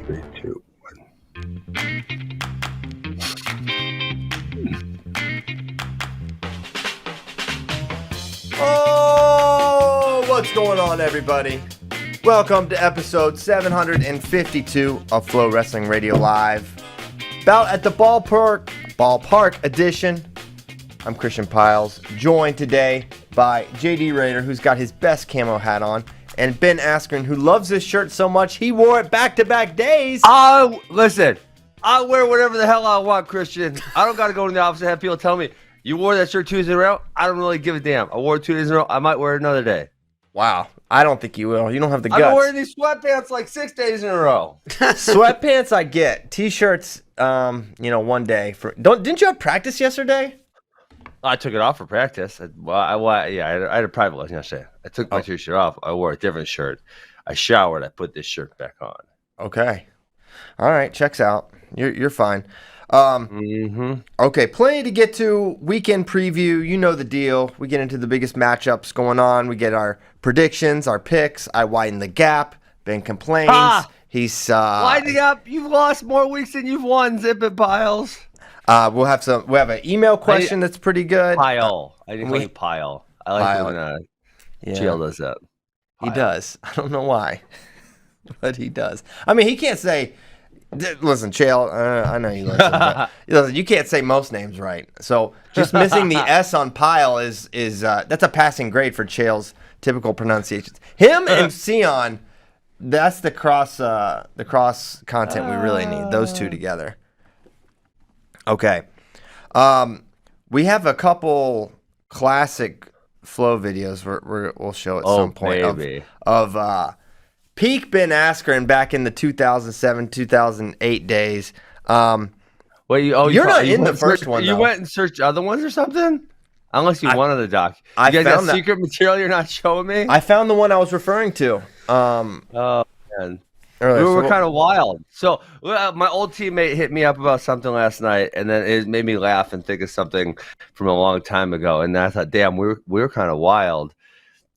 3, 2, 1. Oh, what's going on, everybody? Welcome to episode 752 of FloWrestling Radio Live. Bout at the Ballpark edition. I'm Christian Piles, joined today by JD Raider, who's got his best camo hat on, and Ben Askren, who loves this shirt so much he wore it back-to-back days. Listen, I wear whatever the hell I want, Christian. I don't got to go in the office and have people tell me, you wore that shirt 2 days in a row? I don't really give a damn. I wore it 2 days in a row. I might wear it another day. Wow. I don't think you will. You don't have the guts. I've been wearing these sweatpants like 6 days in a row. Sweatpants I get. T-shirts, one day. Didn't you have practice yesterday? I took it off for practice. I had a private lesson yesterday. I took my t-shirt off. I wore a different shirt. I showered. I put this shirt back on. Okay. All right. Checks out. You're fine. Okay. Plenty to get to. Weekend preview. You know the deal. We get into the biggest matchups going on. We get our predictions, our picks. I widen the gap. Ben complains. He's winding up. You've lost more weeks than you've won, Zip It Piles. We have an email question that's pretty good. Pile. I didn't call you Pile. I like when Chael does that. He does. I don't know why, but he does. I mean, he can't say. Listen, Chael. I know you listen. But, listen, you can't say most names right. So just missing the S on Pile is that's a passing grade for Chael's typical pronunciations. Him and Sion. That's the cross content we really need. Those two together. Okay. We have a couple classic Flow videos we'll show at some point of peak Ben Askren back in the 2007-2008 days. Wait, you're not in the first one, You though. went and searched other ones or something? Unless you wanted the doc. You guys got secret material you're not showing me? I found the one I was referring to. Oh, man. Earlier, we were kind of wild. So my old teammate hit me up about something last night, and then it made me laugh and think of something from a long time ago. And I thought, damn, we were kind of wild.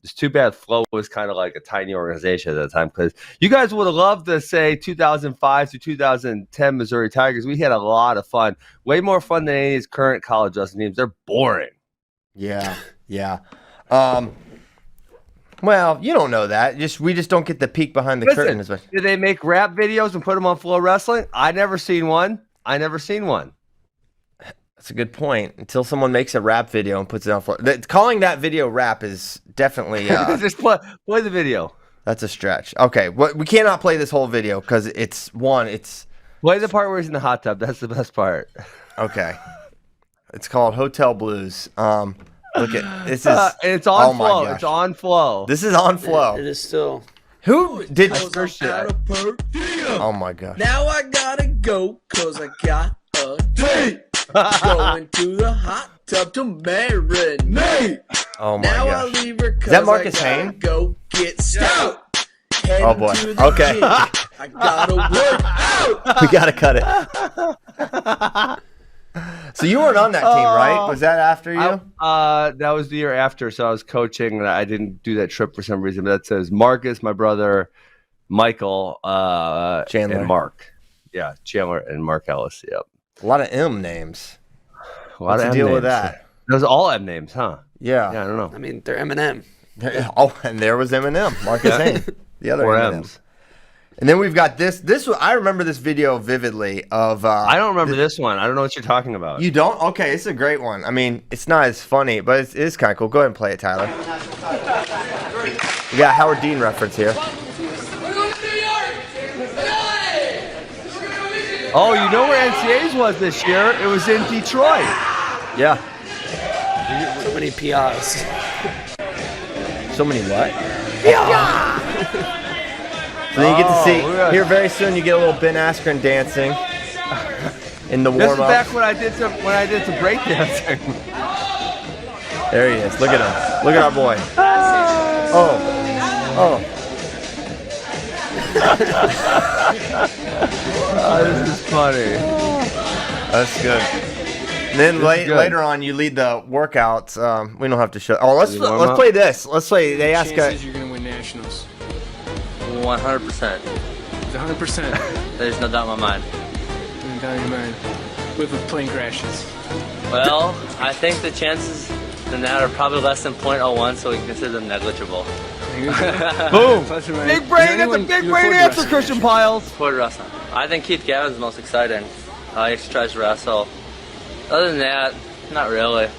It's too bad Flow was kind of like a tiny organization at the time, because you guys would have loved to say 2005 to 2010 Missouri Tigers. We had a lot of fun, way more fun than any of these current college wrestling teams. They're boring. Yeah. Well, you don't know that. We just don't get the peek behind the curtain as much. Did they make rap videos and put them on FloWrestling? I never seen one. That's a good point. Until someone makes a rap video and puts it on Flow. Calling that video rap is definitely just play the video. That's a stretch. Okay, we cannot play this whole video because it's play the part where he's in the hot tub. That's the best part. Okay. It's called Hotel Blues. Look at this is. It's on Flow. It's on Flow. This is on Flow. It is still. Who did? Oh my gosh! Now I gotta go 'cause I got a date. Going to the hot tub to marinate. Oh my now gosh! I leave her 'cause Is that Marcus I gotta Hayne? go get stout. Oh boy. Okay. I gotta work out. We gotta cut it. So you weren't on that team, right? Was that after you? That was the year after. So I was coaching, and I didn't do that trip for some reason. But that says Marcus, my brother, Michael, Chandler, and Mark. Yeah, Chandler and Mark Ellis. Yep. A lot of M names. What's the deal with that? Those are all M names, huh? Yeah. Yeah, I don't know. I mean, they're Eminem. And there was Eminem, Marcus Hayne, the other M's. And then we've got this. I remember this video vividly of. I don't remember this one. I don't know what you're talking about. You don't? Okay, it's a great one. I mean, it's not as funny, but it is kind of cool. Go ahead and play it, Tyler. We got a Howard Dean reference here. Oh, you know where NCAA's was this year? It was in Detroit. Yeah. So many PRs. So many what? So then you get to see here very soon. You get a little Ben Askren dancing in the warm-up. This is back when I did some breakdancing. There he is. Look at him. Look at our boy. Oh. This is funny. That's good. And then later on, you lead the workouts. We don't have to show. Oh, let's play this. Let's play. They ask. Chances you're gonna win nationals. 100%. 100%. There's no doubt in my mind. Down your mind. With plane crashes. Well, I think the chances in that are probably less than .01, so we can consider them negligible. Boom! Big brain, that's a big brain answer, Christian Piles. Sport wrestling. I think Keith Gavin's the most exciting. He actually tries to wrestle. Other than that, not really.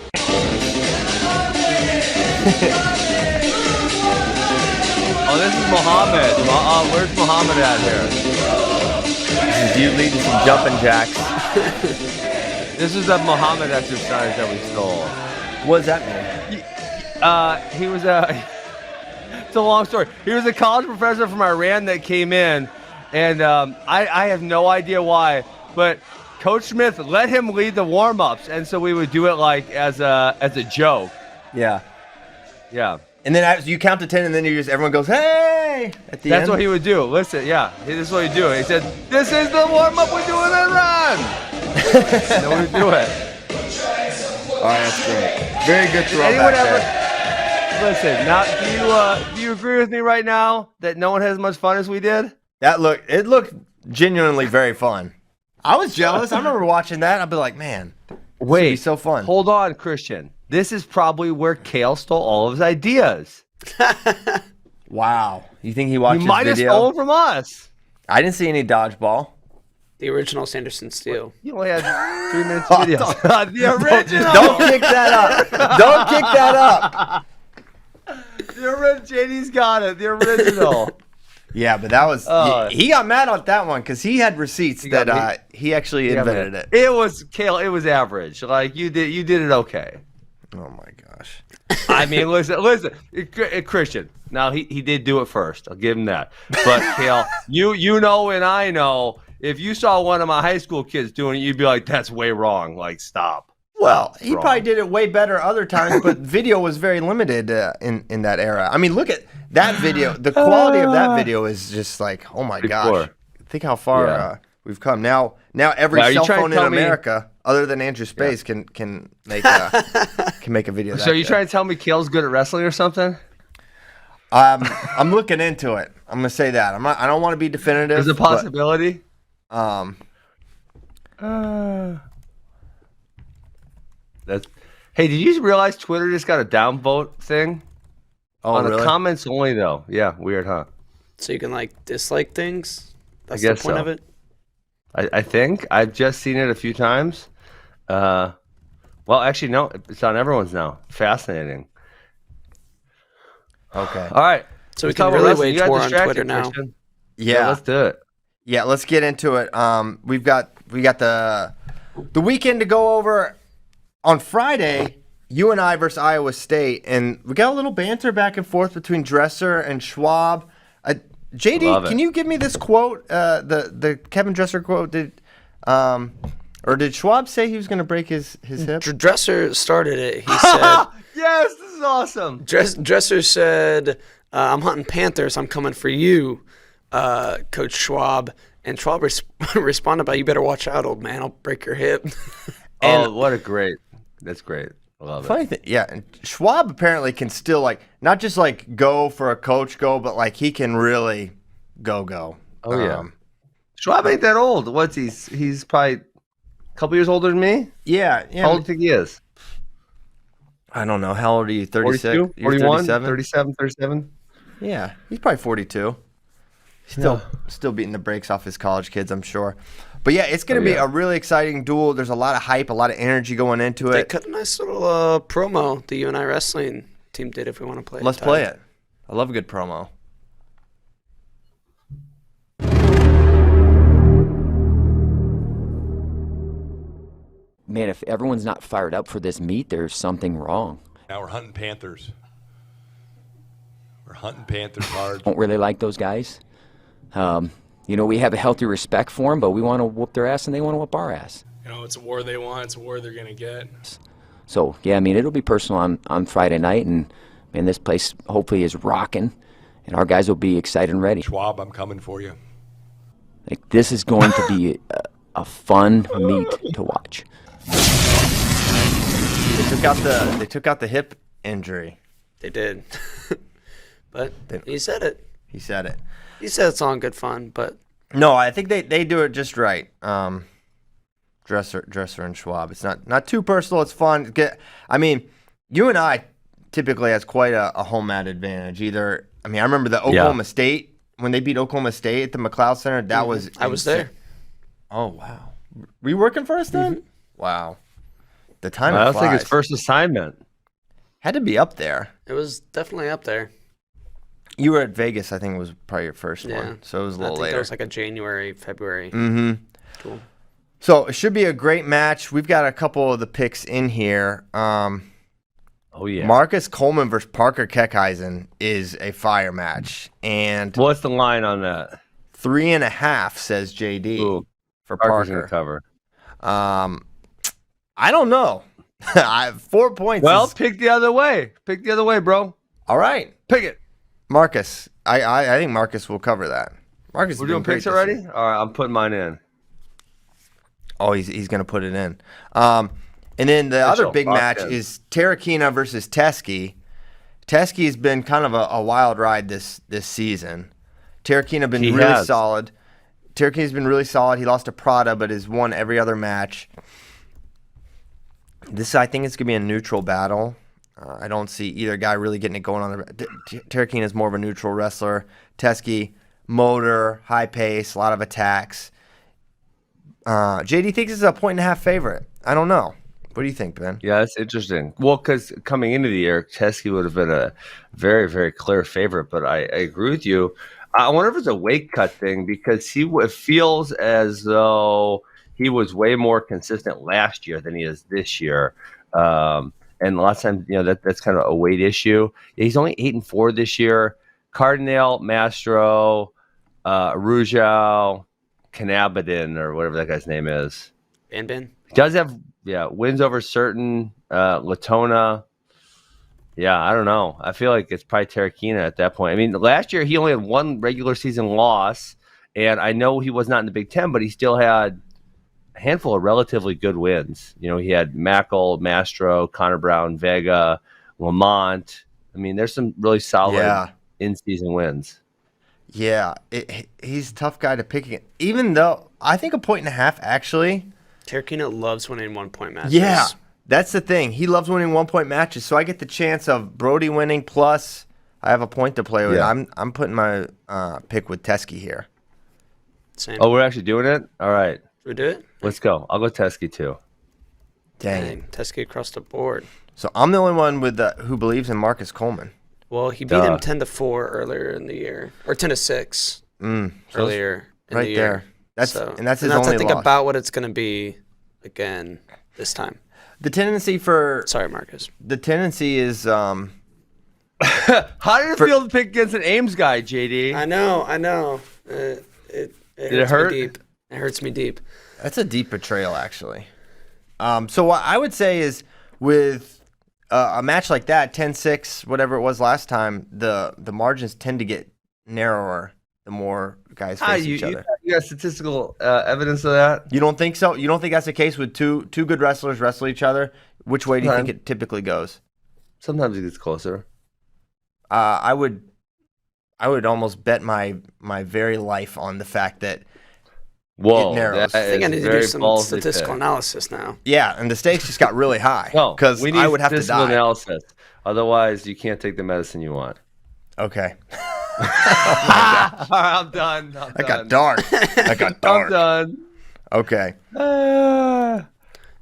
Oh, this is Muhammad. Where's Muhammad at here? This is you leading some jumping jacks. This is a Muhammad exercise that we stole. What does that mean? He was it's a long story. He was a college professor from Iran that came in, and I have no idea why, but Coach Smith let him lead the warm-ups, and so we would do it like as a joke. Yeah. Yeah. And then as you count to 10, and then everyone goes, hey! At the That's end. what he would do. Listen, yeah. This is what he'd do. He said, this is the warm-up, we're doing a run! And then we'd do it. All right, that's great. Very good throw Anyone back ever... there. Listen, now, do you agree with me right now that no one has as much fun as we did? It looked genuinely very fun. I was jealous. I remember watching that. I'd be like, man, wait, be so fun. Hold on, Christian. This is probably where Kale stole all of his ideas. Wow. You think he watched He might his have video? stolen from us. I didn't see any dodgeball. The original Sanderson Steele. You only had 3 minutes of video. The original. Don't kick that up. Don't kick that up. The original. JD's got it. The original. Yeah, but that was he got mad on that one because he had receipts that he actually invented it. It was Kale. It was average. Like you did it okay. Oh my gosh. I mean, listen, Christian. Now he did do it first. I'll give him that. But Kale, you know, and I know, if you saw one of my high school kids doing it, you'd be like, that's way wrong. Like, stop. Well, he probably did it way better other times, but video was very limited in that era. I mean, look at that video. The quality of that video is just like, oh my gosh. Think how far we've come. Now every cell phone in America, other than Andrew Space, can make a video. So you trying to tell me Kale's good at wrestling or something? I'm looking into it. I'm gonna say that. I don't want to be definitive. There's a possibility. Hey, did you realize Twitter just got a downvote thing? Oh, on really? the comments only though. Yeah, weird, huh? So you can like dislike things? That's I guess the point so. of it? I think I've just seen it a few times. Well, actually, no, it's on everyone's now. Fascinating. Okay. All right. So we can really wage war on Twitter now. Christian. Yeah, let's do it. Yeah, let's get into it. We've got the weekend to go over. On Friday, you and I versus Iowa State, and we got a little banter back and forth between Dresser and Schwab. JD, can you give me this quote? The Kevin Dresser quote. Did Schwab say he was going to break his hip? Dresser started it. He said, "Yes, this is awesome." Dresser said, "I'm hunting Panthers. I'm coming for you, Coach Schwab." And Schwab responded by, "You better watch out, old man. I'll break your hip." What a great! That's great. I love Funny thing, yeah. And Schwab apparently can still not just go for a coach go, but he can really go. Oh yeah. Schwab ain't that old. What's he's probably a couple years older than me. Yeah. How old do you think he is? I don't know. How old are you? 36? 42? 41? 37, 37? Yeah, he's probably 42. Still beating the brakes off his college kids, I'm sure. But yeah, it's going to be a really exciting duel. There's a lot of hype, a lot of energy going into it. They cut a nice little promo the UNI wrestling team did if we want to play it. Let's play it. I love a good promo. Man, if everyone's not fired up for this meet, there's something wrong. Now we're hunting Panthers. We're hunting Panthers hard. Don't really like those guys. We have a healthy respect for them, but we want to whoop their ass and they want to whoop our ass. It's a war they want. It's a war they're going to get. So, yeah, it'll be personal on Friday night, and, this place hopefully is rocking, and our guys will be excited and ready. Schwab, I'm coming for you. This is going to be a fun meet to watch. They took out the hip injury. They did. But he said it. He said it. He said it's all in good fun, but No, I think they do it just right. Dresser and Schwab. It's not too personal. It's fun. You and I typically has quite a home mat advantage. I remember the Oklahoma State when they beat Oklahoma State at the McLeod Center. That was I was there. Oh wow, were you working for us then? Mm-hmm. Wow, the time. I was like his first assignment. Had to be up there. It was definitely up there. You were at Vegas, I think it was probably your first one. So it was a little later. It was like a January, February. Mm-hmm. Cool. So it should be a great match. We've got a couple of the picks in here. Oh, yeah. Marcus Coleman versus Parker Keckheisen is a fire match. And what's the line on that? 3.5, says JD. Ooh, for Parker's Parker. Gonna cover. I don't know. I have 4 points. Well, pick the other way. Pick the other way, bro. All right. Pick it. Marcus. I think Marcus will cover that. Marcus, we're doing picks already? All right, I'm putting mine in. Oh, he's going to put it in. And then the other big match is Terakina versus Teskey. Teskey has been kind of a wild ride this season. Terakina been really solid. Terakina's been really solid. He lost to Prada, but has won every other match. I think it's going to be a neutral battle. I don't see either guy really getting it going on. Terakina is more of a neutral wrestler. Teskey, motor, high pace, a lot of attacks. JD thinks it's a 1.5 favorite. I don't know. What do you think, Ben? Yeah, that's interesting. Well, because coming into the year, Teskey would have been a very, very clear favorite. But I agree with you. I wonder if it's a weight cut thing because it feels as though he was way more consistent last year than he is this year. And a lot of times, that's kind of a weight issue. He's only 8-4 this year. Cardinale, Mastro, Rujao, Canabadin, or whatever that guy's name is. Ben. He does have wins over certain Latona. Yeah, I don't know. I feel like it's probably Terakina at that point. I mean, last year he only had one regular season loss, and I know he was not in the Big Ten, but he still had a handful of relatively good wins. He had Mackel, Mastro, Connor Brown, Vega, Lamont. I mean, there's some really solid in-season wins. Yeah, he's a tough guy to pick. Even though I think a 1.5 actually. Terakina loves winning 1-point matches. Yeah, that's the thing. He loves winning 1-point matches. So I get the chance of Brody winning plus I have a point to play with. Yeah. I'm putting my pick with Teskey here. Same. Oh, we're actually doing it? All right. We do it? Let's go. I'll go Teskey too. Dang. Teskey across the board. So I'm the only one who believes in Marcus Coleman. Well, he beat him 10-4 earlier in the year, or 10-6 earlier in the year. Right there. That's his only I think loss. about what it's going to be again this time. The tendency for sorry, Marcus. The tendency is how did it feel to pick against an Ames guy, JD? I know. It hurts me deep. It hurts me deep. That's a deep betrayal, actually. So what I would say is with a match like that, 10-6, whatever it was last time, the margins tend to get narrower the more guys face each other. You got statistical evidence of that? You don't think so? You don't think that's the case with two good wrestlers wrestle each other? Which way do you think it typically goes? Sometimes it gets closer. I would almost bet my very life on the fact that it narrows. I think I need to do some statistical analysis now. Yeah, and the stakes just got really high. No, because I would have to die. Analysis. Otherwise, you can't take the medicine you want. Okay. I'm done. I got dark. I'm done. Okay.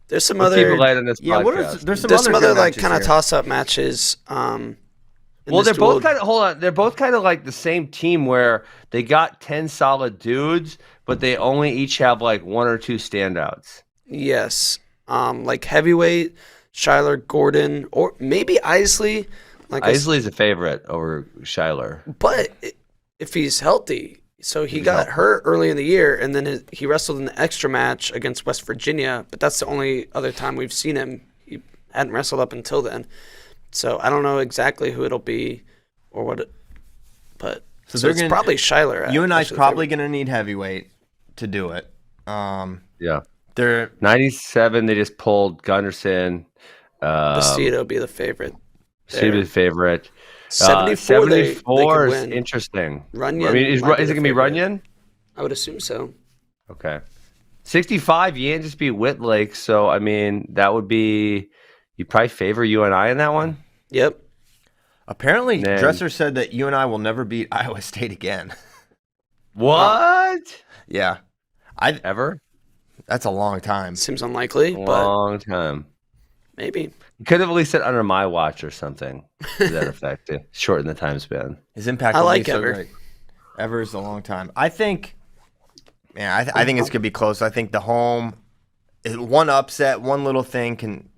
There's some other. Keep it light on this podcast. There's some other like kind of toss-up matches. Well, they're both kind of. Hold on, they're both kind of like the same team where they got 10 solid dudes, but they only each have like one or two standouts. Yes, like heavyweight, Schuyler, Gordon, or maybe Isley. Like Isley's a favorite over Schuyler, but if he's healthy, so he got hurt early in the year, and then he wrestled in the extra match against West Virginia. But that's the only other time we've seen him. He hadn't wrestled up until then. So I don't know exactly who it'll be or what but so it's probably Schuyler. You and I's probably going to need heavyweight to do it. Yeah. They're 97. They just pulled Gunderson. Bastida will be the favorite. Bastida will be the favorite. 74 74 they is win. interesting. Runyon. I mean, is it going to be Runyon? I would assume so. Okay. 65, Yan just beat Whitlake, so I mean that would be you probably favor UNI in that one. Yep. Apparently, Then- Dresser said that UNI will never beat Iowa State again. What? Yeah, Ever? that's a long time. Seems unlikely, but Long time. maybe. You could have at least said under my watch or something to that effect to shorten the time span. His impact. I will like be so Ever. great. Ever is a long time. I think. Yeah, I think it's gonna be close. I think the home, one upset, one little thing can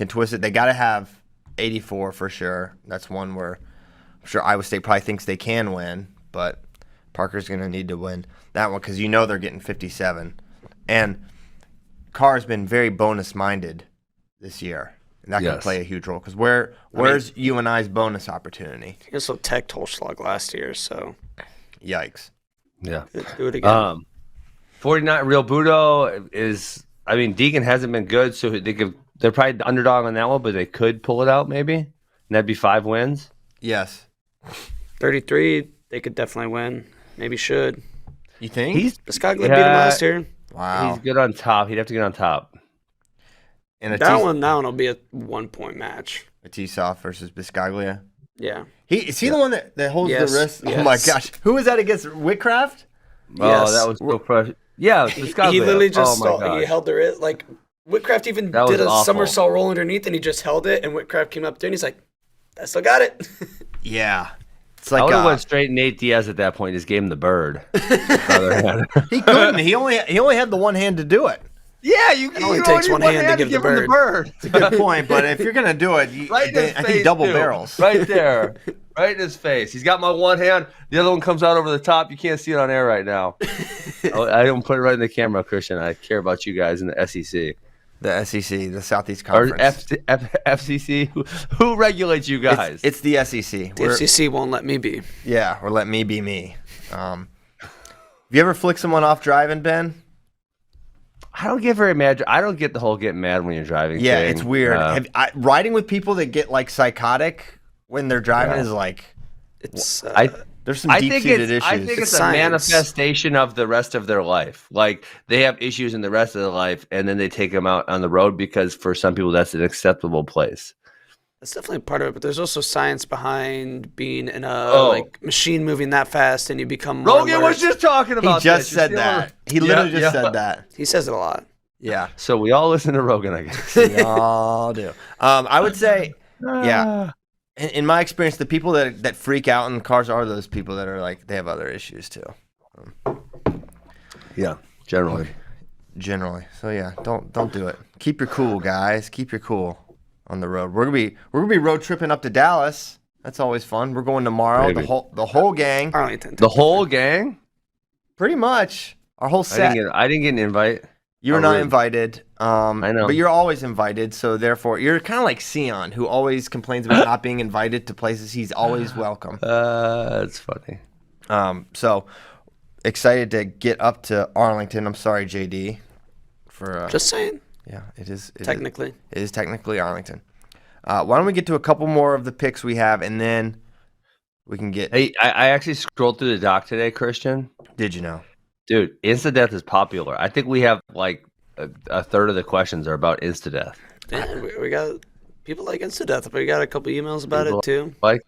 twist it. They got to have 84 for sure. That's one where I'm sure Iowa State probably thinks they can win, but Parker's gonna need to win that one because they're getting 57, and Carr's been very bonus minded this year, and that can Yes. play a huge role. Because where's UNI's bonus opportunity? He also tech Tolschlag last year, so Yikes! Yeah. do it again. 49 Real Budo is. I mean, Deegan hasn't been good, so they're probably the underdog on that one, but they could pull it out maybe, and that'd be 5 wins. Yes, 33, they could definitely win. Maybe should. you think? Biscaglia beat him last year. Wow. He's good on top. He'd have to get on top. And That one will be a 1-point match. a T-Soft versus Biscaglia. Yeah. Is he the one that holds Yes, the wrist? yes. Oh my gosh! Who was that against? Whitcraft? Oh, Yes. that was so fresh. Yeah, He Biscaglia. literally just oh my he gosh. held the wrist. Like, Whitcraft even That was did a awful. somersault roll underneath, and he just held it, and Whitcraft came up there, and he's like, I still got it. Yeah. It's I like would have went straight Nate Diaz at that point. Just gave him the bird. he couldn't. He only had the one hand to do it. Yeah, you only takes one hand to give the him bird. It's a good point, but if you're gonna do it, Right in his I face, think double too. barrels. Right there. Right in his face. He's got my one hand. The other one comes out over the top. You can't see it on air right now. I don't put it right in the camera, Christian. I care about you guys in the SEC. The SEC, the Southeast Or Conference. FCC. Who regulates you guys? It's the SEC. The FCC won't let me be. Yeah, or let me be me. Have you ever flicked someone off driving, Ben? I don't get very mad. I don't get the whole getting mad when you're driving. Yeah, thing. it's weird. Riding with people that get like psychotic when they're driving is like It's there's some I deep-seated think issues. it's a science. manifestation of the rest of their life. Like they have issues in the rest of their life, and then they take them out on the road because for some people that's an acceptable place. That's definitely part of it, but there's also science behind being in a Oh. like machine moving that fast, and you become more Rogan alert. was just talking He about. just this. You said see that. what- He literally Yeah, just yeah. said that. He says it a lot. Yeah, So we all listen to Rogan, I guess. we all do. I would say, yeah. In my experience, the people that freak out in cars are those people that are like they have other issues too. Yeah, generally. Generally, so yeah, don't do it. Keep your cool, guys. Keep your cool on the road. We're gonna be road tripping up to Dallas. That's always fun. We're going tomorrow. Maybe. The whole gang, Arlington. The whole gang. pretty much. Our whole I set. didn't get an invite. You were Oh, not really? invited. I know. But you're always invited, so therefore you're kind of like Sion, who always complains about not being invited to places he's always welcome. That's funny. So excited to get up to Arlington. I'm sorry, JD, for Just saying. yeah, it is Technically. it is technically Arlington. Why don't we get to a couple more of the picks we have, and then we can get. Hey, I actually scrolled through the doc today, Christian. Did you know? Dude, Insta-death is popular. I think we have like a third of the questions are about Insta-death. Yeah, we got people like Insta-death. We got a couple emails about People it too. Like,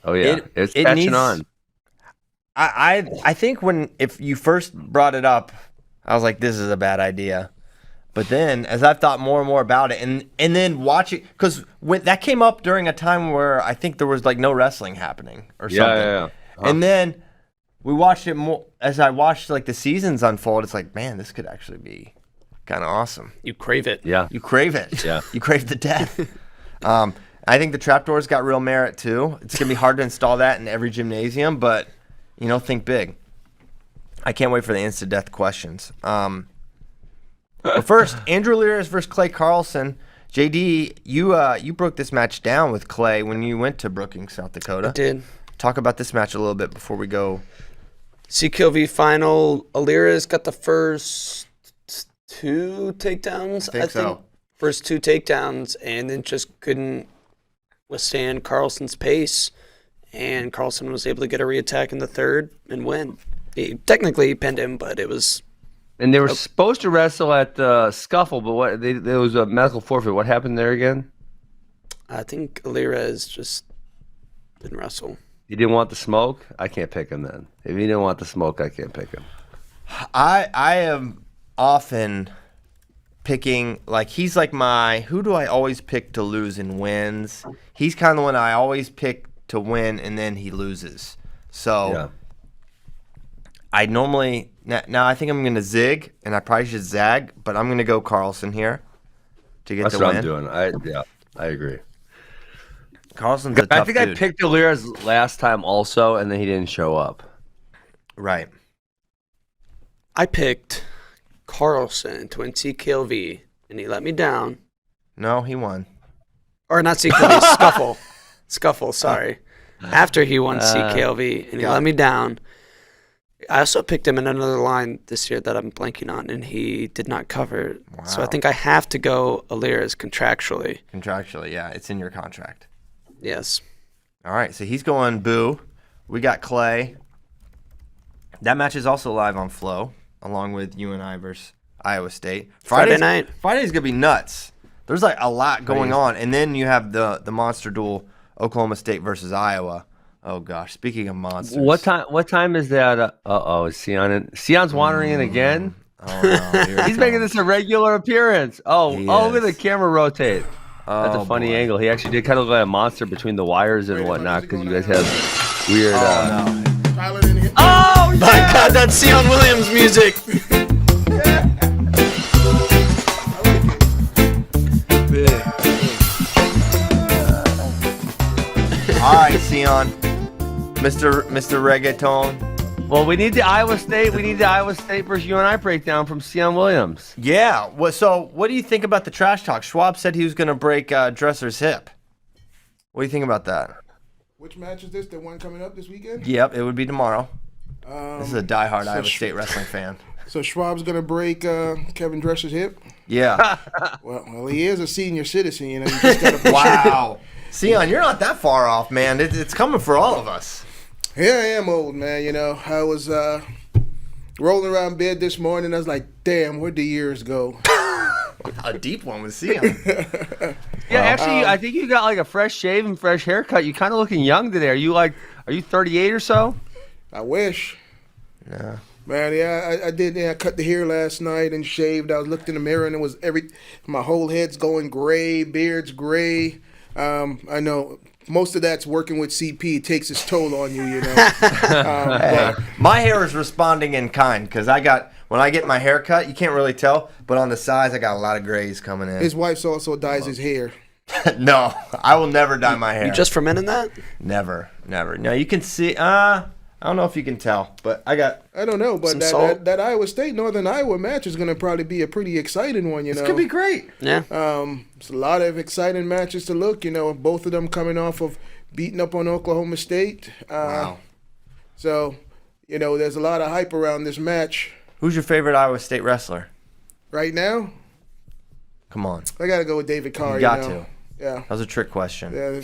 oh yeah, it's it catching needs- on. I think if you first brought it up, I was like, this is a bad idea. But then, as I've thought more and more about it, and then watching, because when that came up during a time where I think there was like no wrestling happening or something. Yeah. And then we watched it more as I watched like the seasons unfold. It's like, man, this could actually be kind of awesome. You crave it. Yeah. You crave it. Yeah. You crave the death. I think the trapdoor's got real merit too. It's gonna be hard to install that in every gymnasium, but think big. I can't wait for the Insta-death questions. But first, Andrew Lira's versus Clay Carlson. JD, you broke this match down with Clay when you went to Brookings, South Dakota. I did. Talk about this match a little bit before we go. CQV final. Alira's got the first 2 takedowns. I think so. First 2 takedowns, and then just couldn't withstand Carlson's pace. And Carlson was able to get a reattack in the third and win. Technically, he pinned him, but it was. And they were supposed to wrestle at the Scuffle, but there was a medical forfeit. What happened there again? I think Alirez just didn't wrestle. He didn't want the smoke? I can't pick him then. If he didn't want the smoke, I can't pick him. I am often picking, like, he's like who do I always pick to lose and wins? He's kind of the one I always pick to win, and then he loses. So Yeah. I normally, now I think I'm going to zig, and I probably should zag, but I'm going to go Carlson here to get That's the what win. I'm doing. I agree. Carlson's a I tough think dude. I picked Alirez last time also, and then he didn't show up. Right. I picked Carlson to win CKLV, and he let me down. No, he won. Or not CKLV, Scuffle. Scuffle, sorry. After he won CKLV, and he let me down. I also picked him in another line this year that I'm blanking on, and he did not cover. Wow. So I think I have to go Alirez contractually. Contractually, yeah. It's in your contract. Yes. All right, so he's going Boo. We got Clay. That match is also live on Flow, along with UNI versus Iowa State. Friday night. Friday's going to be nuts. There's like a lot going on. And then you have the monster duel, Oklahoma State versus Iowa. Oh, gosh. Speaking of monsters. What time is that? Is Sion in? Sion's wandering in again? Oh, no. He's making this a regular appearance. Oh, look at the camera rotate. That's a funny angle. He actually did kind of look like a monster between the wires and whatnot because you guys have weird. Oh, my God, that's Sion Williams music. All right, Sion. Mr. Reggaeton. Well, we need the Iowa State. We need the Iowa State versus UNI breakdown from Sion Williams. Yeah. So what do you think about the trash talk? Schwab said he was going to break Dresser's hip. What do you think about that? Which match is this? The one coming up this weekend? Yep, it would be tomorrow. This is a diehard Iowa State wrestling fan. So Schwab's going to break Kevin Dresser's hip? Yeah. Well, he is a senior citizen, you know. You just gotta Wow. Sion, you're not that far off, man. It's coming for all of us. Here I am old, man. You know, I was rolling around bed this morning. I was like, damn, where'd the years go? A deep one with Sion. Yeah, actually, I think you got like a fresh shave and fresh haircut. You kind of looking young today. Are you 38 or so? I wish. Yeah. Man, yeah, I did. Yeah, I cut the hair last night and shaved. I looked in the mirror and it was my whole head's going gray, beard's gray. I know most of that's working with CP. It takes its toll on you, you know. Hey, my hair is responding in kind because when I get my hair cut, you can't really tell, but on the sides, I got a lot of grays coming in. His wife also dyes his hair. No, I will never dye my hair. You just fermented that? Never. No, you can see. I don't know if you can tell, but I don't know, but that Iowa State Northern Iowa match is going to probably be a pretty exciting one, you know. This could be great. Yeah. It's a lot of exciting matches to look, you know, both of them coming off of beating up on Oklahoma State. Wow. So, you know, there's a lot of hype around this match. Who's your favorite Iowa State wrestler? Right now? Come on. I got to go with David Carr. You got know? to. Yeah. That was a trick question. Yeah.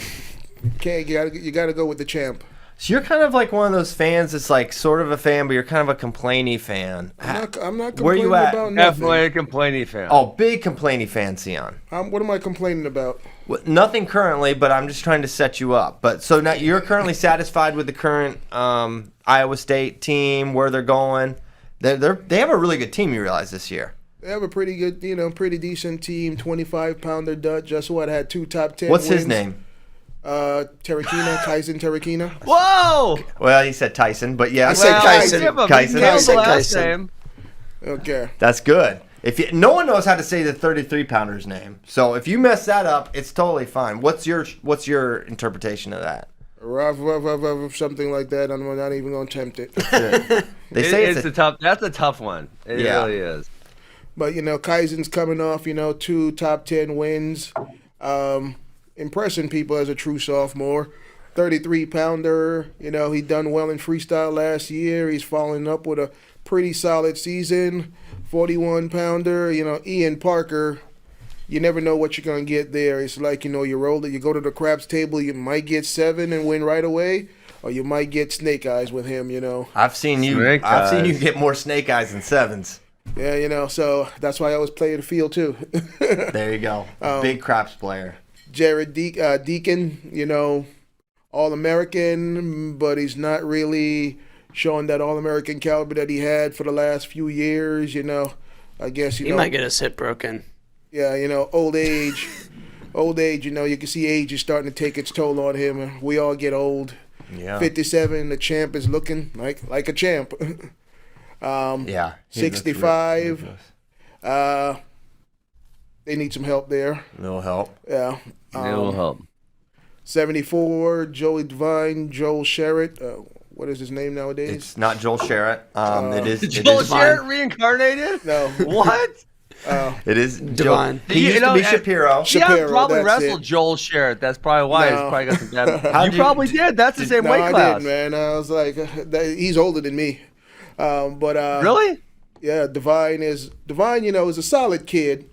You got to go with the champ. So you're kind of like one of those fans that's like sort of a fan, but you're kind of a complainy fan. I'm not complaining Where you at? about nothing. Definitely a complaining fan. Oh, big complainy fan, Sion. What am I complaining about? Well, nothing currently, but I'm just trying to set you up. But so now you're currently satisfied with the current Iowa State team, where they're going. They have a really good team. You realize this year. They have a pretty good, you know, pretty decent team. 25-pounder Dutch. Just had 2 top 10 What's wins. his name? Terakina, Tyson Terakina. Whoa! Well, he said Tyson, but yeah, I said Tyson. Tyson. Tyson. Okay. That's good. No one knows how to say the 33-pounder's name, so if you mess that up, it's totally fine. What's your interpretation of that? Something like that. I'm not even gonna attempt it. They say That's a tough one. It really is. But you know, Kaizen's coming off, you know, 2 top 10 wins, impressing people as a true sophomore. 33-pounder, you know, he done well in freestyle last year. He's following up with a pretty solid season. 41-pounder, you know, Ian Parker. You never know what you're gonna get there. It's like, you know, you roll it, you go to the craps table, you might get 7 and win right away, or you might get snake eyes with him. I've seen you. Snake I've seen you eyes. get more snake eyes than sevens. Yeah, so that's why I always play the field too. There you go. Big craps player. Jared Deacon, All-American, but he's not really showing that All-American caliber that he had for the last few years. I guess He might get his hip broken. Yeah, old age. Old age, you can see age is starting to take its toll on him. We all get old. Yeah. 57, the champ is looking like a champ. Yeah. He looks 65. ridiculous. They need some help there. No help. Yeah. It will help. 74, Joey Devine, Joel Sherritt. What is his name nowadays? It's not Joel Sherritt. It is. Joel it is, Sherritt reincarnated? No. What? it is Divine. He used to be Shapiro. Yeah, I Shapiro, probably that's wrestled it. Joel Sherritt. That's probably why. No. He's probably got some bad. How'd You you- probably did. That's the same No, weight I class. didn't, man. I was like, he's older than me. Really? Yeah, Divine, is a solid kid.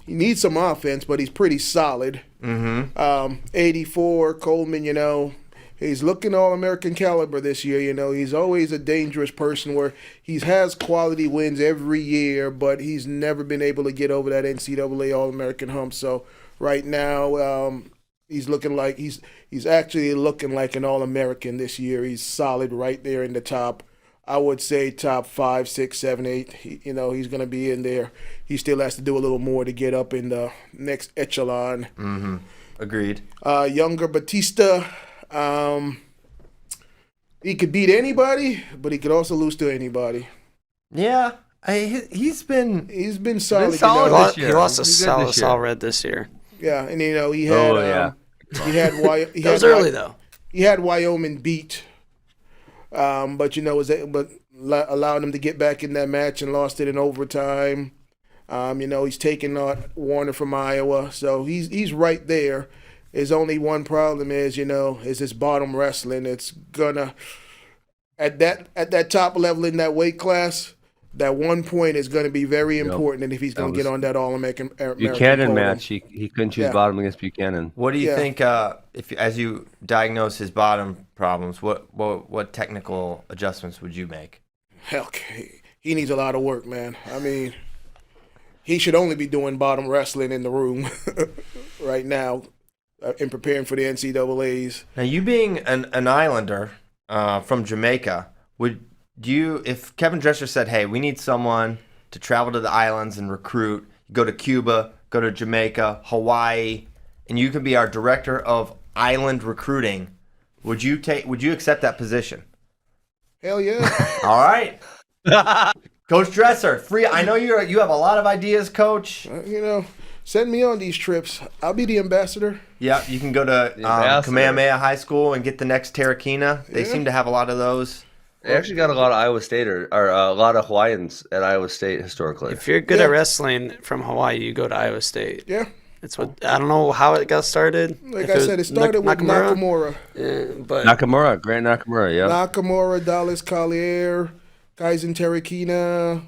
He needs some offense, but he's pretty solid. 84, Coleman, he's looking All-American caliber this year. He's always a dangerous person where he has quality wins every year, but he's never been able to get over that NCAA All-American hump. So right now, he's looking like he's actually looking like an All-American this year. He's solid right there in the top. I would say top 5, 6, 7, 8. He's going to be in there. He still has to do a little more to get up in the next echelon. Agreed. Younger Batista, he could beat anybody, but he could also lose to anybody. Yeah. He's been. He's been solid. solid you know? this year. He lost to He's good this year. Sal Red this year. Yeah, and he had. Oh, yeah. He had That was early though. He had Wyoming beat, but allowed him to get back in that match and lost it in overtime. He's taking out Warner from Iowa, so he's right there. His only one problem is his bottom wrestling. It's gonna at that top level in that weight class. That 1 point is going to be very important, and if he's going to get on that All-American Buchanan podium. match, he couldn't choose Yeah. bottom against Buchanan. What do you Yeah. think? If as you diagnose his bottom problems, what technical adjustments would you make? Hell, he needs a lot of work, man. I mean, he should only be doing bottom wrestling in the room right now in preparing for the NCAAs. Now, you being an Islander from Jamaica, if Kevin Drescher said, hey, we need someone to travel to the islands and recruit, go to Cuba, go to Jamaica, Hawaii, and you can be our director of island recruiting, would you accept that position? Hell yeah. All right. Coach Dresser, free. I know you have a lot of ideas, Coach. Send me on these trips. I'll be the ambassador. Yeah, you can go to ambassador. Kamehameha High School and get the next Terrakina. They Yeah. seem to have a lot of those. They actually got a lot of Iowa State or a lot of Hawaiians at Iowa State historically. If you're good Yeah. at wrestling from Hawaii, you go to Iowa State. Yeah. It's what I don't know how it got started. Like If I said, it started with Nakamura. Yeah, but Nakamura, Grant Nakamura, yeah. Nakamura, Dallas Collier, Kaizen Terrakina,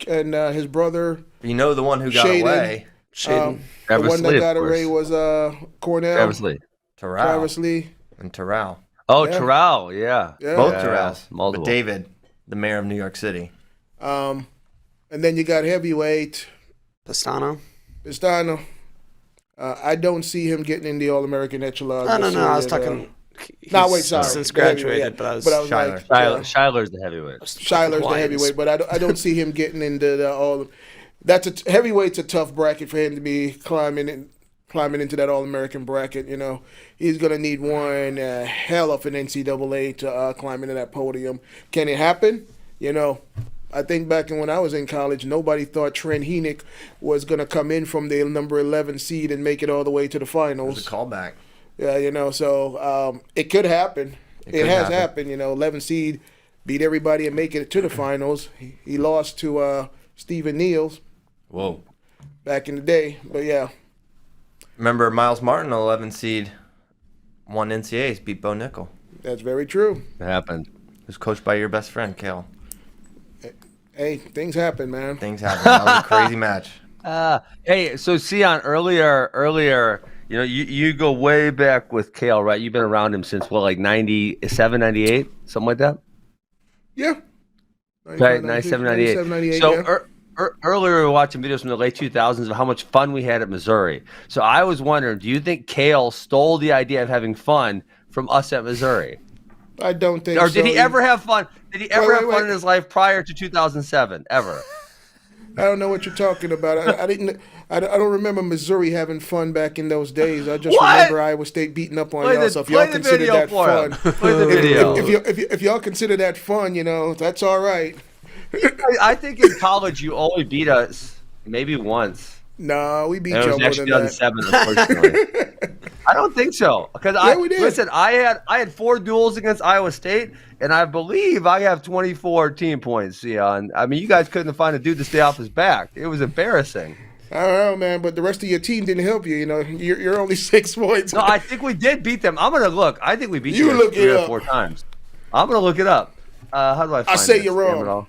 and his brother. You know the one who got Shaden. away, Shaden. The Travis one that Lee, of got course. away was Cornell. Travis Lee. Terrell Travis Lee. and Terrell. Oh, Yeah. Terrell, yeah. Yeah. Both Yeah, Terrells. multiple. But David, the mayor of New York City. And then you got heavyweight, Pastano. Pistano. I don't see him getting in the All-American echelon. No. this year, I was you know. talking. No, he's wait, sorry. Since The heavyweight, graduated, yeah. but I was. Schuyler. like, Schuyler's the heavyweight. Schuyler's the heavyweight, but I don't see him getting into the all. Heavyweight's a tough bracket for him to be climbing into that All-American bracket. He's gonna need one hell of an NCAA to climb into that podium. Can it happen? I think back when I was in college, nobody thought Trent Heenick was gonna come in from the number 11 seed and make it all the way to the It was finals. a callback. Yeah, so it could happen. It could has happen. happened. 11 seed beat everybody and make it to the finals. He lost to Stephen Niels Whoa. back in the day, but yeah, Remember Miles Martin, 11 seed, won NCAAs, beat Bo Nickel. that's very true. It happened. Who's coached by your best friend, Kale. Hey, things happen, man. Things happen. That was a crazy match. Hey, so Sion, earlier You know, you go way back with Kale, right? You've been around him since what, like 97, 98, something like that. Yeah. Okay, 97, 98. So yeah. earlier we were watching videos from the late 2000s of how much fun we had at Missouri. So I was wondering, do you think Kale stole the idea of having fun from us at Missouri? I don't think so. Or did he ever have fun? Did he ever have fun wait. in his life prior to 2007? Ever? I don't know what you're talking about. I don't remember Missouri having fun back in those days. I just remember Iowa State beating up on y'all. So if y'all consider that fun, play the video. If y'all consider that fun, you know, that's all right. I think in college you only beat us maybe once. No, we beat And y'all it was more than actually that. 2007, unfortunately. I don't think so. Because we did. Listen, I had 4 duels against Iowa State, and I believe I have 24 team points. Yeah, and I mean, you guys couldn't find a dude to stay off his back. It was embarrassing. I don't know, man, but the rest of your team didn't help you. You know, you're only 6 points. No, I think we did beat them. I'm gonna look. I think we beat You you look 3 it or up. 4 times. I'm gonna look it up. How do I find I say this? you're Damn wrong. it all.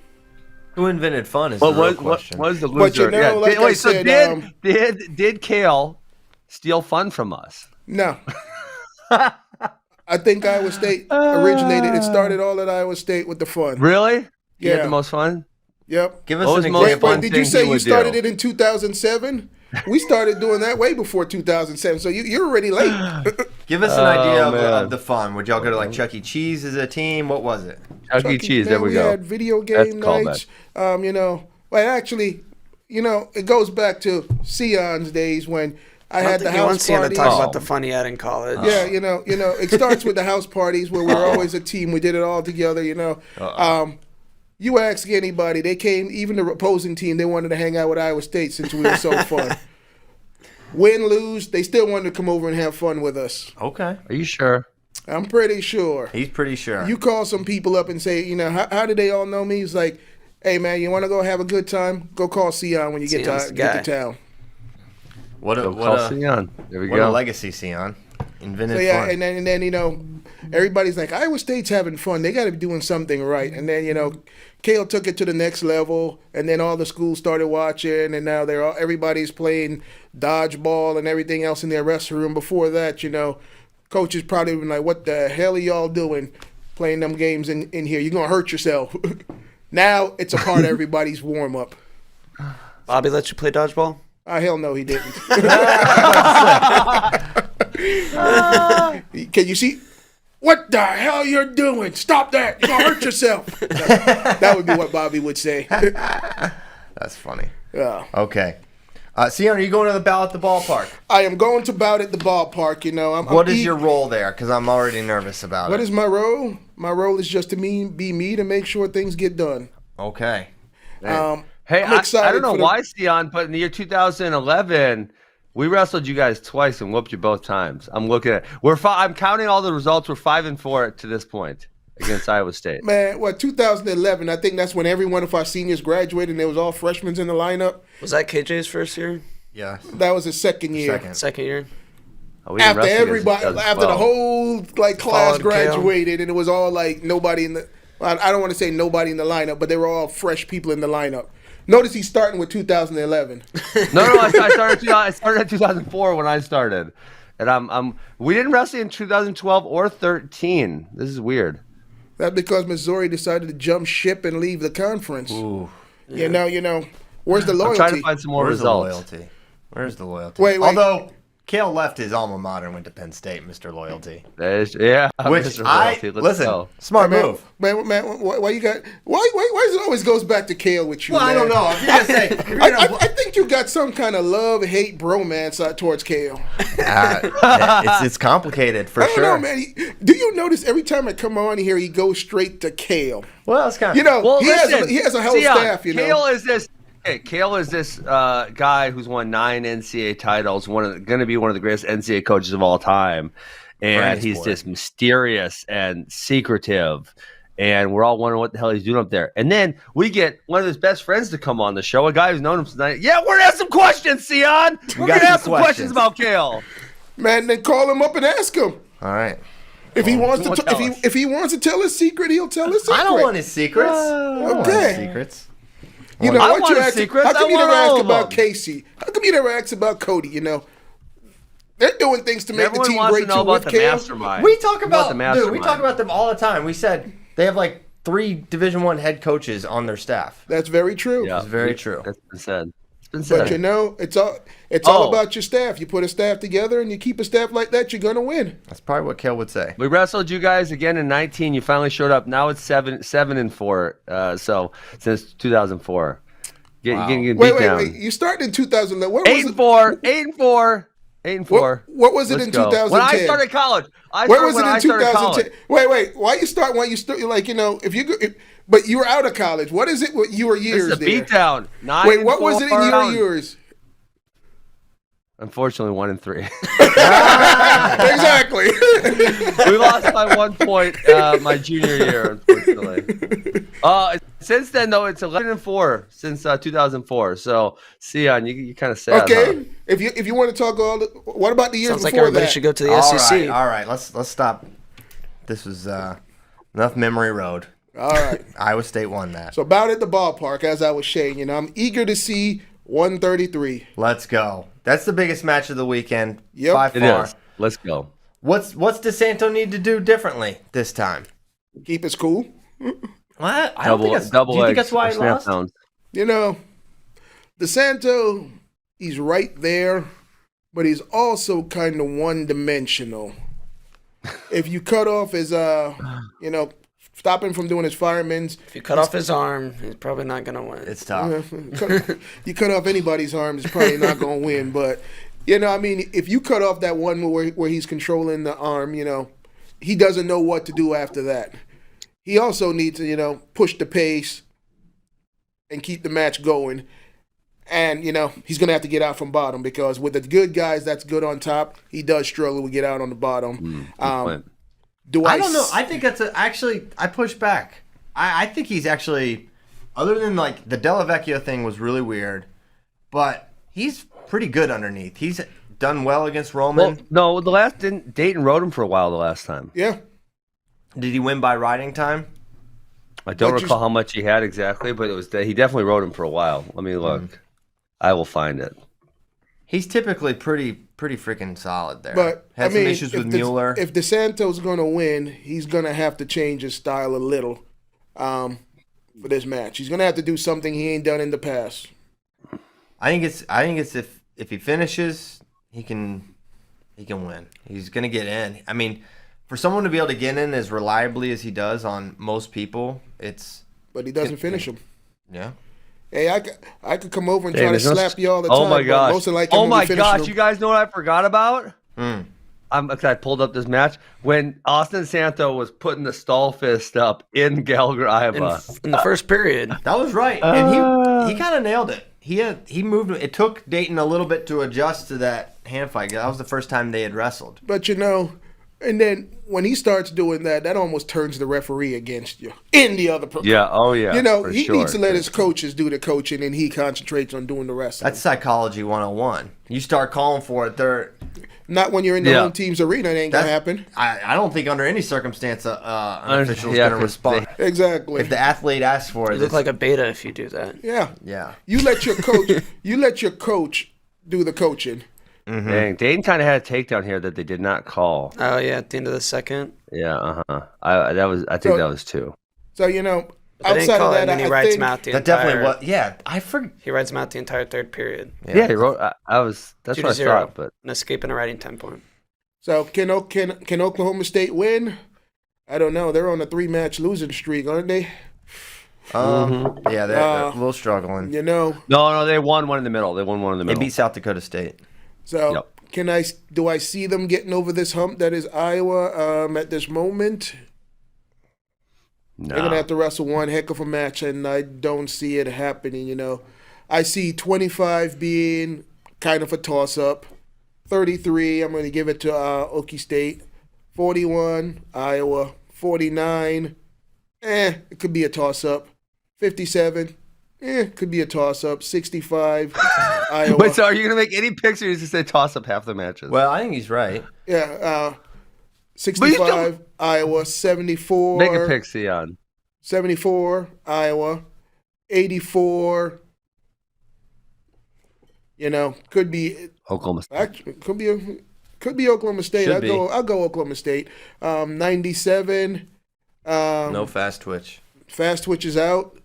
Who invented fun is What the real was question. what was the loser? But you know, like I said, did Kale steal fun from us? No. I think Iowa State originated. It started all at Iowa State with the fun. Really? You had Yeah. the most fun? Yep. Give us What an was most example. fun Did you thing say he you would started do? it in 2007? We started doing that way before 2007, so you're already late. Give us an idea Oh, man. of the fun. Would y'all go to like Chuck E. Cheese as a team? What was it? Chuck E. Cheese. There we We go. had video That's game a callback. nights. You know, well, actually, you know, it goes back to Sion's days when I I don't had think the he house wants Sian to parties. talk about the fun he had in college. Yeah, you know, it starts with the house parties where we're always a team. We did it all together, you know. You ask anybody, they came, even the opposing team, they wanted to hang out with Iowa State since we were so fun. Win, lose, they still wanted to come over and have fun with us. Okay. Are you sure? I'm pretty sure. He's pretty sure. You call some people up and say, you know, how did they all know me? He's like, hey, man, you want to go have a good time? Go call Sion when you get Sion's the to guy. town. What a, Go what call a, Sion. There we what a go. legacy, Sion. Invented So, yeah, fun. and then, you know, everybody's like, Iowa State's having fun. They got to be doing something right. And then, you know, Kale took it to the next level, and then all the schools started watching, and now everybody's playing dodgeball and everything else in their restroom. Before that, you know, coaches probably been like, what the hell are y'all doing playing them games in here? You're going to hurt yourself. Now it's a part of everybody's warm-up. Bobby let you play dodgeball? Hell no, he didn't. Can you see? What the hell you're doing? Stop that. You're going to hurt yourself. That would be what Bobby would say. That's funny. Yeah. Okay. Sion, are you going to the bout at the ballpark? I am going to bout at the ballpark, you know. What is your role there? Because I'm already nervous about it. What is my role? My role is just to be me to make sure things get done. Okay. Hey, I'm I excited don't know for the- why, Sion, but in the year 2011, we wrestled you guys twice and whooped you both times. I'm looking at. I'm counting all the results. We're 5-4 to this point against Iowa State. Man, 2011, I think that's when every one of our seniors graduated and there was all freshmen in the lineup. Was that KJ's first year? Yeah. That was his second year. Second year? Oh, we didn't After wrestle everybody, against after the 2012. whole class Followed Kale. graduated, and it was all like nobody in the. I don't want to say nobody in the lineup, but they were all fresh people in the lineup. Notice he's starting with 2011. No, I started in 2004 when I started, and we didn't wrestle in 2012 or 13. This is weird. That's because Missouri decided to jump ship and leave the conference. Ooh. You know, where's the loyalty? I'm trying to find some more Where's results. the loyalty? Where's the loyalty? Wait. Although Kale left his alma mater and went to Penn State, Mr. Loyalty. Yeah, Which Mr. I Loyalty, let's listen. go. Smart man, move. Man, why you got? Why does it always goes back to Kale with you? Well, I man? don't know. If you're gonna say, if you're I gonna- think you got some kind of love-hate bromance towards Kale. it's complicated for I don't sure. know, man. Do you notice every time I come on here, he goes straight to Kale? Well, it's kind of You know, Well, he has a whole Sion, staff. You know, Kale is this guy who's won 9 NCAA titles, going to be one of the greatest NCAA coaches of all time, and Brand's he's boy. just mysterious and secretive, and we're all wondering what the hell he's doing up there. And then we get one of his best friends to come on the show, a guy who's known him since 9. Yeah, we're gonna ask some questions, Sion. We're gonna ask some questions about Kale. man, then call him up and ask him All right. if he wants Well, to. tell us. If he wants to tell his secret, he'll tell his secret. I don't want his secrets. I don't want his Okay. secrets. You know, I why don't want you his ask? secrets. How come I you want never all ask of about them. Casey? How come you never ask about Cody? You know, They're doing things to make Everyone the team wants great to know too about with the Cam. mastermind. We talk about the dude. mastermind. We talk about them all the time. We said they have like 3 Division I head coaches on their staff. That's very true. Yeah, It's very true. That's been said. It's been said. But you know, it's all Oh. about your staff. You put a staff together and you keep a staff like that, you're gonna win. That's probably what Kale would say. We wrestled you guys again in 19. You finally showed up. Now it's 7-4. So since 2004, getting beat Wait. down. You started in 2011. What was 8-4. 8-4. 8-4. What was it Let's in go. 2010? When I started college. Where was it when in I started 2010? college. Wait. Why you start when you still like if you go, but you were out of college. What is it? What your years This is a there? beatdown. 9 Wait, what was it in your years? Unfortunately, 1-3. Exactly. We lost by 1 point my junior year, unfortunately. Since then, though, it's 11-4 since 2004. So, Sion, you kind of sad. Okay. Huh? If you want to talk what about the years Sounds like before everybody that? should go to the All SEC. right, all right. Let's stop. This was enough memory road. All right. Iowa State won that. So about at the ballpark, as I was saying, I'm eager to see 133. Let's go. That's the biggest match of the weekend Yep. by It far. is. Let's go. What's DeSanto need to do differently this time? Keep us cool. What? I don't think that's. Double Do you think legs that's why or he snap lost? downs. DeSanto, he's right there, but he's also kind of one-dimensional. If you cut off his, stop him from doing his fireman's, If you cut off his arm, he's probably not going to win. It's tough. you cut off anybody's arm, it's probably not going to win. But, if you cut off that one where he's controlling the arm, he doesn't know what to do after that. He also needs to, push the pace and keep the match going. And, he's going to have to get out from bottom because with the good guys that's good on top, he does struggle to get out on the bottom. Point. I don't know. I think that's actually. I push back. I think he's actually, other than like the Della Vecchio thing was really weird, but he's pretty good underneath. He's done well against Roman. Well, no, Dayton rode him for a while the last time. Yeah. Did he win by riding time? I don't But recall how much he had exactly, but he definitely rode him for a while. Let me look. I will find it. He's typically pretty freaking solid there. But Had some issues with Mueller. If DeSanto's going to win, he's going to have to change his style a little for this match. He's going to have to do something he ain't done in the past. I think it's if he finishes, he can win. He's gonna get in. I mean, for someone to be able to get in as reliably as he does on most people, But he doesn't finish him. Yeah. Hey, I could come over and try to slap you all the Oh time. my but gosh! most likely Oh I'm gonna my be finishing gosh! him. You guys know what I forgot about? I pulled up this match when Austin Santo was putting the stall fist up in Gallagher, Iowa. In the first period. That was right, and he kind of nailed it. He moved. It took Dayton a little bit to adjust to that hand fight. That was the first time they had wrestled. But and then when he starts doing that, that almost turns the referee against you in the other. Yeah. Oh yeah. He needs to let his coaches do the coaching, and he concentrates on doing the wrestling. That's psychology 101. You start calling for it, they're not when you're in the home team's arena. It ain't gonna happen. I don't think under any circumstance an official's going to respond. Exactly. If the athlete asks for it, You look like a beta if you do that. Yeah. Yeah. You let your coach. You let your coach do the coaching. Mm-hmm. Dang, Dayton kind of had a takedown here that they did not call. Oh yeah, at the end of the second. Yeah. I think that was 2. So They didn't outside call of it, that, and then he I rides think him out the That entire. definitely was. Yeah, I forgot. He rides him out the entire third period. Yeah, he wrote. That's 2-0. what I thought. But An escape and a riding 10 point. so. Can Oklahoma State win? I don't know. They're on a 3-match losing streak, aren't they? Yeah, they're a little struggling. no, they won one in the middle. They won one in the They middle. beat South Dakota State. So Yep. do I see them getting over this hump that is Iowa at this moment? They're gonna have to wrestle one heck of a match, and I don't see it happening. I see 25 being kind of a toss-up. 33, I'm gonna give it to Okie State. 41, Iowa. 49, it could be a toss-up. 57, could be a toss-up. 65, Iowa. Wait, so are you gonna make any picks, or you just say toss up half the matches? Well, I think he's right. Yeah, 65, Iowa. 74. Make a pick, Sion. 74, Iowa. 84. Could be Oklahoma State. actually could be Could be Oklahoma State. Should be. I'll go Oklahoma State. 97. No fast twitch. Fast twitch is out.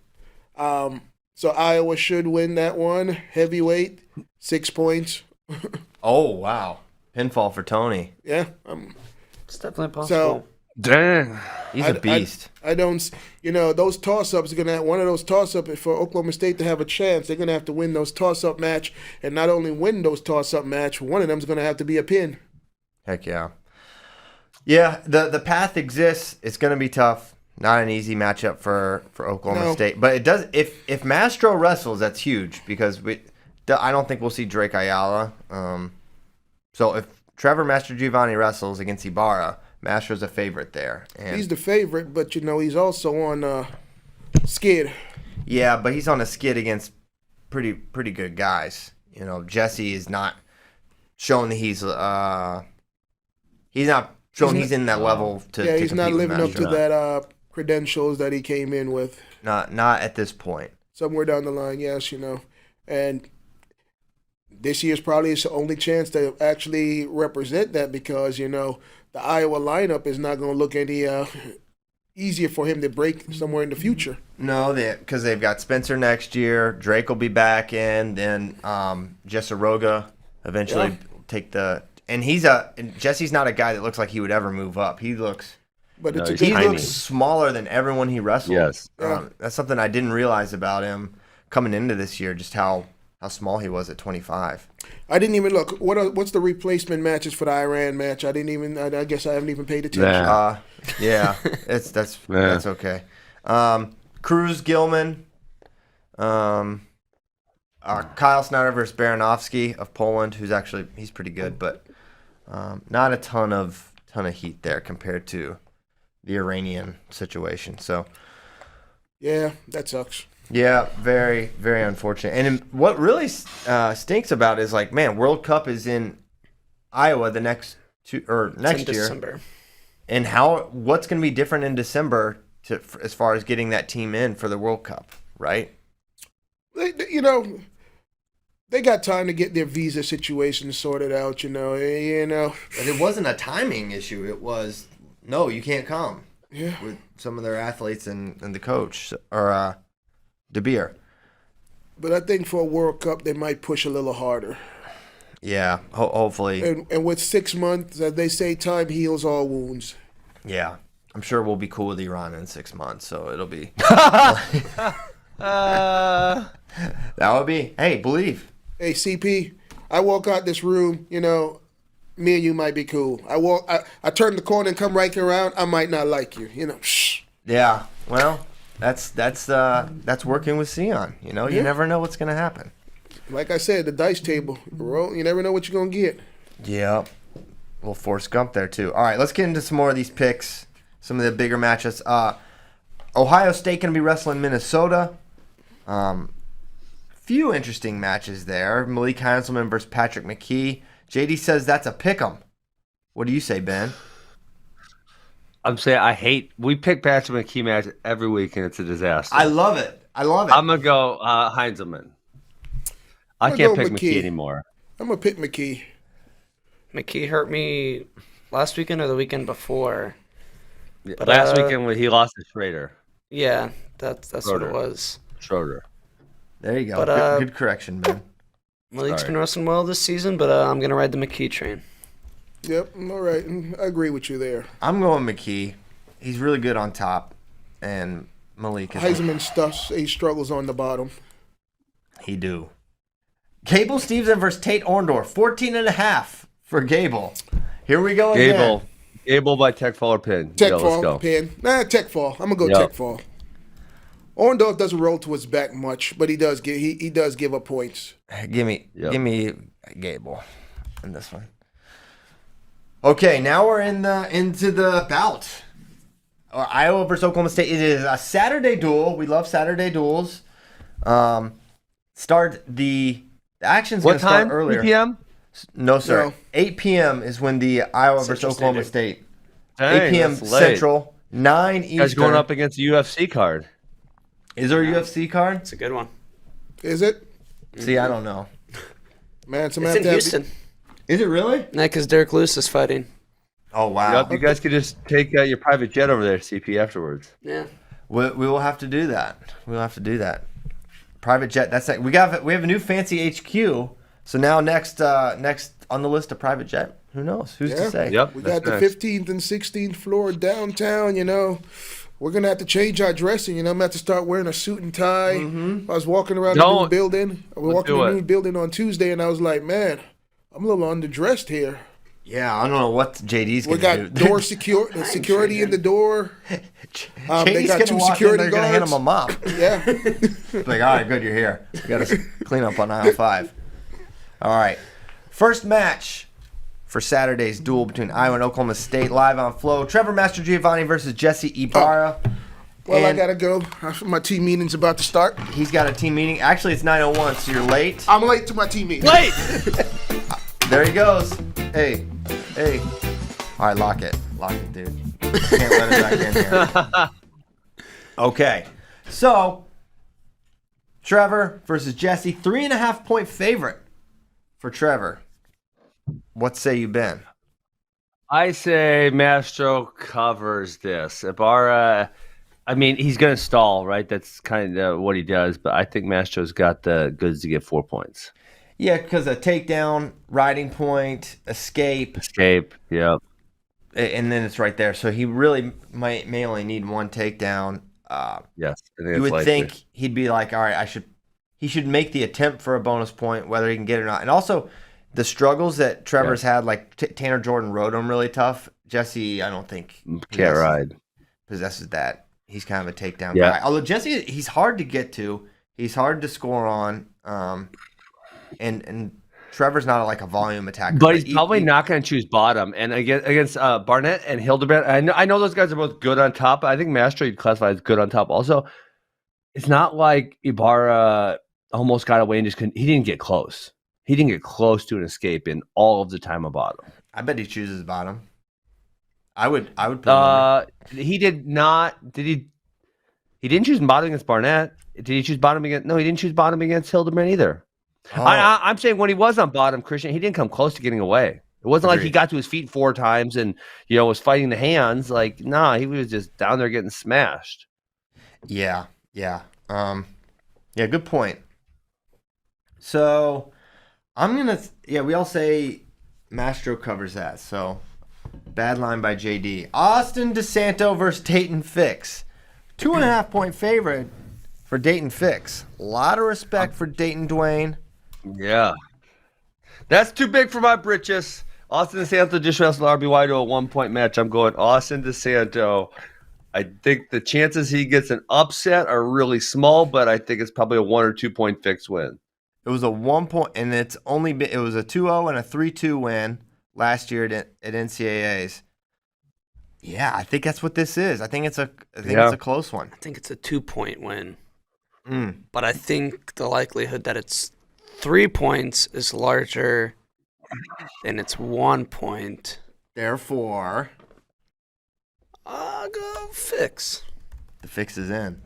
So Iowa should win that one. Heavyweight, 6 points. Oh, wow. Pinfall for Tony. Yeah. It's definitely possible. So Dang. He's a beast. I don't, those toss-ups are going to have one of those toss-ups for Oklahoma State to have a chance. They're going to have to win those toss-up match, and not only win those toss-up match, one of them is going to have to be a pin. Heck yeah. Yeah, the path exists. It's going to be tough. Not an easy matchup for Oklahoma State. But it does. If Mastro wrestles, that's huge because I don't think we'll see Drake Ayala. So if Trevor Mastrogiovanni wrestles against Ibarra, Mastro's a favorite there. And He's the favorite, but, he's also on skid. yeah, but he's on a skid against pretty good guys. Jesse is not showing that he's not showing he's in that level to Yeah, to he's not compete with living up to Mastro. that credentials that he came in with. Not at this point. Somewhere down the line, yes, And this year's probably his only chance to actually represent that because, the Iowa lineup is not going to look any easier for him to break somewhere in the future. No, because they've got Spencer next year. Drake will be back in. Then Jessaroga eventually take the. And Jesse's not a guy that looks like he would ever move up. He looks. But it's He tiny. looks smaller than everyone he wrestled. Yes. That's something I didn't realize about him coming into this year, just how small he was at 25. I didn't even look. What's the replacement matches for the Iran match? I didn't even. I guess I haven't even paid attention. Nah. Yeah, that's okay. Cruz Gilman, Kyle Snyder versus Baranovsky of Poland, he's pretty good, but not a ton of heat there compared to the Iranian situation. So Yeah, that sucks. yeah, very, very unfortunate. And what really stinks about it is World Cup is in Iowa next year. December. And what's going to be different in December as far as getting that team in for the World Cup, right? They got time to get their visa situation sorted out. But it wasn't a timing issue. It was no, you can't come. Yeah. With some of their athletes and the coach or De Beer. But I think for a World Cup, they might push a little harder. Yeah, hopefully. And with 6 months, as they say, time heals all wounds. Yeah, I'm sure we'll be cool with Iran in 6 months, so it'll be. That would be. Hey, believe. Hey, CP, I walk out this room, me and you might be cool. I turn the corner and come right around, I might not like you, Shh. Yeah, well, that's working with Sion. You never know what's gonna happen. Like I said, the dice table, bro. You never know what you're gonna get. Yeah, we'll Forrest Gump there too. All right, let's get into some more of these picks. Some of the bigger matches. Ohio State gonna be wrestling Minnesota. Few interesting matches there. Malik Heinzelman versus Patrick McKee. JD says that's a pick'em. What do you say, Ben? I'm saying we pick Patrick McKee match every week and it's a disaster. I love it. I'm gonna go Heinzelman. I can't pick McKee anymore. I'm gonna pick McKee. McKee hurt me last weekend or the weekend before. But last weekend when he lost to Schrader. Yeah, that's what it was. Schroeder. There you go. But, good correction, Ben. Malik's been wrestling well this season, but I'm going to ride the McKee train. Yep, all right. I agree with you there. I'm going McKee. He's really good on top, and Malik is. Heisman he struggles on the bottom. He do. Gable Stevenson versus Tate Orndorff, 14.5 for Gable. Here we go again. Gable by tech fall or pin. Tech fall, pin. Tech fall. I'm gonna go tech fall. Orndorff doesn't roll to his back much, but he does give up points. Give me Gable in this one. Okay, now we're into the bout. Iowa versus Oklahoma State. It is a Saturday duel. We love Saturday duels. The action's going to start earlier. 8 p.m.? No, sir. No. 8 p.m. is when the Iowa versus Central Oklahoma Standard. State. Dang, 8 p.m. that's late. Central, 9 Eastern. You guys going up against a UFC card. Is there a UFC card? It's a good one. Is it? See, I don't know. Man, It's in Houston. Is it really? Yeah, because Derek Lewis is fighting. Oh wow. Yep, you guys could just take your private jet over there, CP, afterwards. Yeah. We will have to do that. We'll have to do that. Private jet. That's it. We have a new fancy HQ. So now next on the list of private jet. Who knows? Who's to say? Yep. We got the 15th and 16th floor downtown, We're going to have to change our dressing, I'm going to have to start wearing a suit and tie. I was walking around the new building. I was walking the new building on Tuesday, and I was like, man, I'm a little underdressed here. Yeah, I don't know what JD's going We to do. got door security in the door. They JD's got going to 2 walk in, security they're going to hand him a mop. Yeah. Like, all right, good, you're here. We got to clean up on aisle 5. All right. First match for Saturday's duel between Iowa and Oklahoma State, live on Flow. Trevor Master Giovanni versus Jesse Ibarra. Well, I got to go. My team meeting's about to start. He's got a team meeting. Actually, it's 9:01, so you're late. I'm late to my team meeting. Late! There he goes. Hey. All right, lock it, dude. Can't let him back in here. Okay, so Trevor versus Jesse, 3.5-point favorite for Trevor. What say you, Ben? I say Mastro covers this. Ibarra, he's going to stall, right? That's kind of what he does, but I think Mastro's got the goods to get 4 points. Yeah, because a takedown, riding point, escape, yep. And then it's right there. So he really may only need one takedown. Yes, I think you would likely. think he'd be like, all right, he should make the attempt for a bonus point, whether he can get it or not. And also, the struggles that Trevor's had, like Tanner Jordan rode him really tough. Jesse, I don't think possesses that. He's kind of a takedown guy. Although Jesse, he's hard to get to. He's hard to score on. And Trevor's not like a volume attacker. But he's probably not going to choose bottom. And against Barnett and Hildebrand, I know those guys are both good on top. But I think Mastro you'd classify as good on top. Also, it's not like Ibarra almost got away and just couldn't. He didn't get close. He didn't get close to an escape in all of the time of bottom. I bet he chooses bottom. I would put him he did not. Did he? He didn't choose bottom against Barnett. Did he choose bottom against? No, he didn't choose bottom against Hildebrand either. Oh. I'm saying when he was on bottom, Christian, he didn't come close to getting away. It wasn't like he got to his feet 4 times and was fighting the hands. Like, nah, he was just down there getting smashed. Yeah. Good point. So we all say Mastro covers that. So bad line by JD. Austin DeSanto versus Dayton Fix. 2.5-point favorite for Dayton Fix. A lot of respect for Dayton Dwayne. Yeah. That's too big for my britches. Austin DeSanto just wrestled RBY to a 1-point match. I'm going Austin DeSanto. I think the chances he gets an upset are really small, but I think it's probably a 1 or 2 point Fix win. It was a 1 point, and it was a 2-0 and a 3-2 win last year at NCAAs. Yeah, I think that's what this is. I think it's a close one. I think it's a 2-point win. But I think the likelihood that it's 3 points is larger than it's 1 point. Therefore, I'll go Fix. The Fix is in.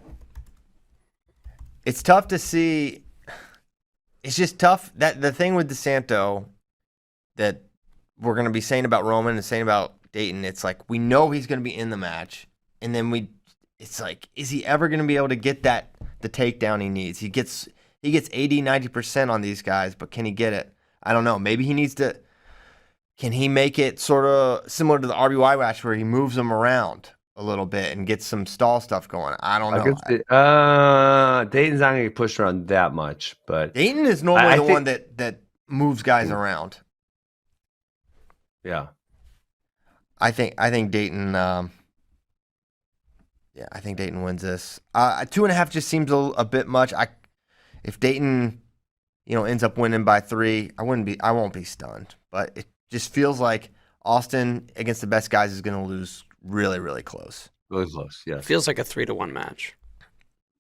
It's tough to see. It's just tough. That the thing with DeSanto that we're going to be saying about Roman and saying about Dayton, it's like we know he's going to be in the match, and then it's like, is he ever going to be able to get the takedown he needs? He gets 80, 90% on these guys, but can he get it? I don't know. Maybe he needs to. Can he make it sort of similar to the RBY match where he moves them around a little bit and gets some stall stuff going? I don't know. Dayton's not going to get pushed around that much, but Dayton is normally the one that moves guys around. Yeah. I think Dayton. I think Dayton wins this. 2.5 just seems a bit much. If Dayton, ends up winning by 3, I won't be stunned. But it just feels like Austin against the best guys is going to lose really, really close. Really close. Yeah. Feels like a 3-1 match.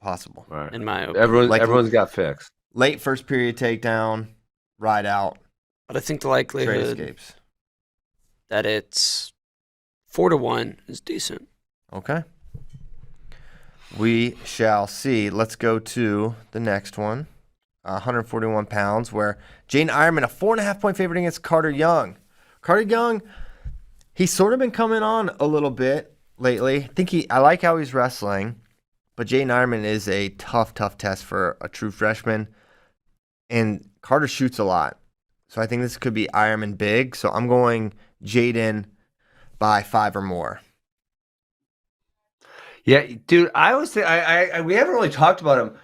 Possible. All right. In my opinion. Everyone's got Fix. Late first period takedown, ride out. But I think the likelihood escapes. That it's 4-1 is decent. Okay. We shall see. Let's go to the next one. 141 pounds, where Jaden Ironman, a 4.5-point favorite against Carter Young. Carter Young, he's sort of been coming on a little bit lately. I like how he's wrestling, but Jaden Ironman is a tough test for a true freshman. And Carter shoots a lot. So I think this could be Ironman big. So I'm going Jaden by 5 or more. Yeah, dude, I always think we haven't really talked about him.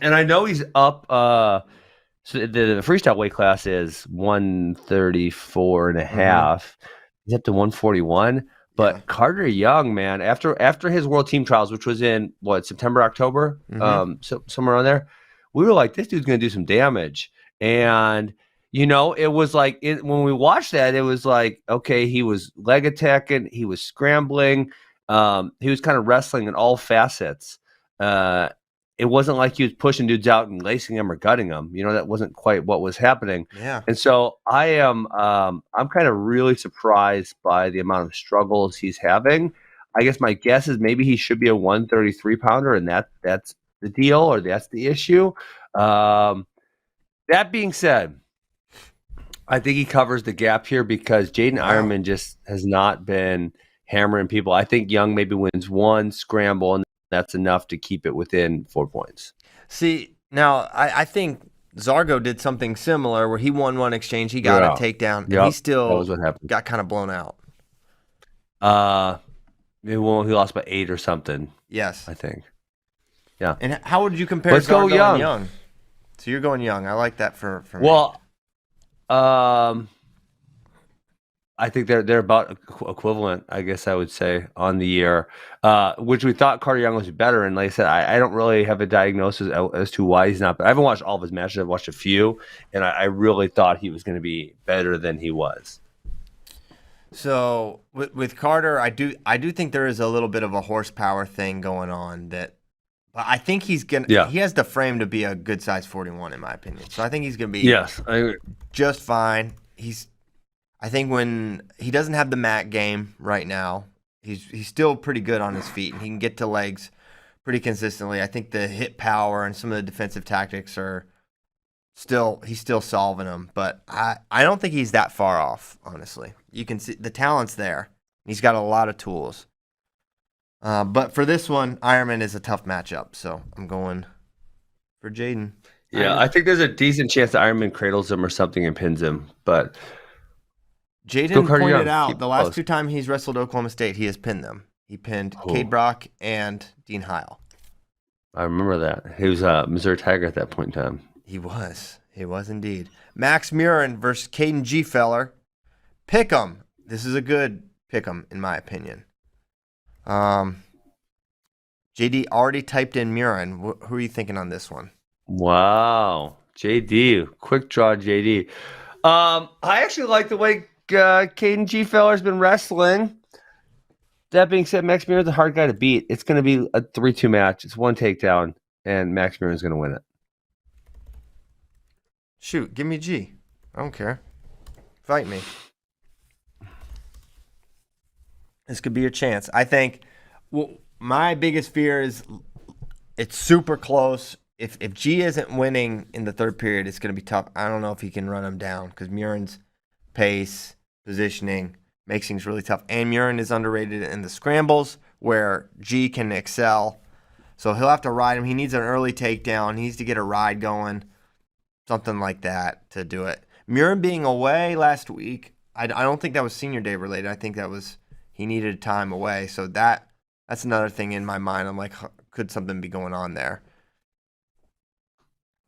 And I know he's up. So the freestyle weight class is 134 and a half. He's up to 141. But Yeah. Carter Young, man, after his world team trials, which was in September, October, so somewhere around there, we were like, this dude's gonna do some damage. And it was like when we watched that, it was like, okay, he was leg attacking, he was scrambling, he was kind of wrestling in all facets. It wasn't like he was pushing dudes out and lacing them or gutting them. That wasn't quite what was happening. Yeah. And so I'm kind of really surprised by the amount of struggles he's having. I guess my guess is maybe he should be a 133 pounder, and that's the deal, or that's the issue. That being said, I think he covers the gap here because Jaden Ironman just has not been hammering people. I think Young maybe wins one scramble, and that's enough to keep it within 4 points. See, now I think Zargo did something similar where he won one exchange, he got a takedown, and he still that was what happened. got kind of blown out. He lost by 8 or something. Yes. I think. Yeah. And how would you compare Let's go Zargo and Young. Young? So you're going Young. I like that for me. Well, I think they're about equivalent, I guess I would say, on the year, which we thought Carter Young was better. And like I said, I don't really have a diagnosis as to why he's not. But I haven't watched all of his matches. I've watched a few, and I really thought he was going to be better than he was. So with Carter, I do think there is a little bit of a horsepower thing going on that. But I think he's gonna. Yeah. He has the frame to be a good size 41, in my opinion. So I think he's gonna be I agree. just fine. I think when he doesn't have the mat game right now, he's still pretty good on his feet, and he can get to legs pretty consistently. I think the hit power and some of the defensive tactics he's still solving them. But I don't think he's that far off, honestly. You can see the talent's there. He's got a lot of tools. But for this one, Ironman is a tough matchup, so I'm going for Jaden. Yeah, I think there's a decent chance that Ironman cradles him or something and pins him, but Jaden Carter pointed Young. out Keep the last close. 2 times he's wrestled Oklahoma State, he has pinned them. He pinned Cade Brock and Dean Heil. I remember that. He was Missouri Tiger at that point in time. He was indeed. Max Murin versus Caden Gfeller. Pick 'em. This is a good pick 'em, in my opinion. JD already typed in Murin. Who are you thinking on this one? Wow. JD. Quick draw, JD. I actually like the way Caden Gfeller's been wrestling. That being said, Max Murin's a hard guy to beat. It's going to be a 3-2 match. It's one takedown, and Max Murin's going to win it. Shoot, give me G. I don't care. Fight me. This could be your chance. I think my biggest fear is it's super close. If G isn't winning in the third period, it's going to be tough. I don't know if he can run him down because Murin's pace, positioning makes things really tough. And Murin is underrated in the scrambles where G can excel. So he'll have to ride him. He needs an early takedown. He needs to get a ride going, something like that to do it. Murin being away last week, I don't think that was senior day related. I think that was he needed time away. So that's another thing in my mind. I'm like, could something be going on there?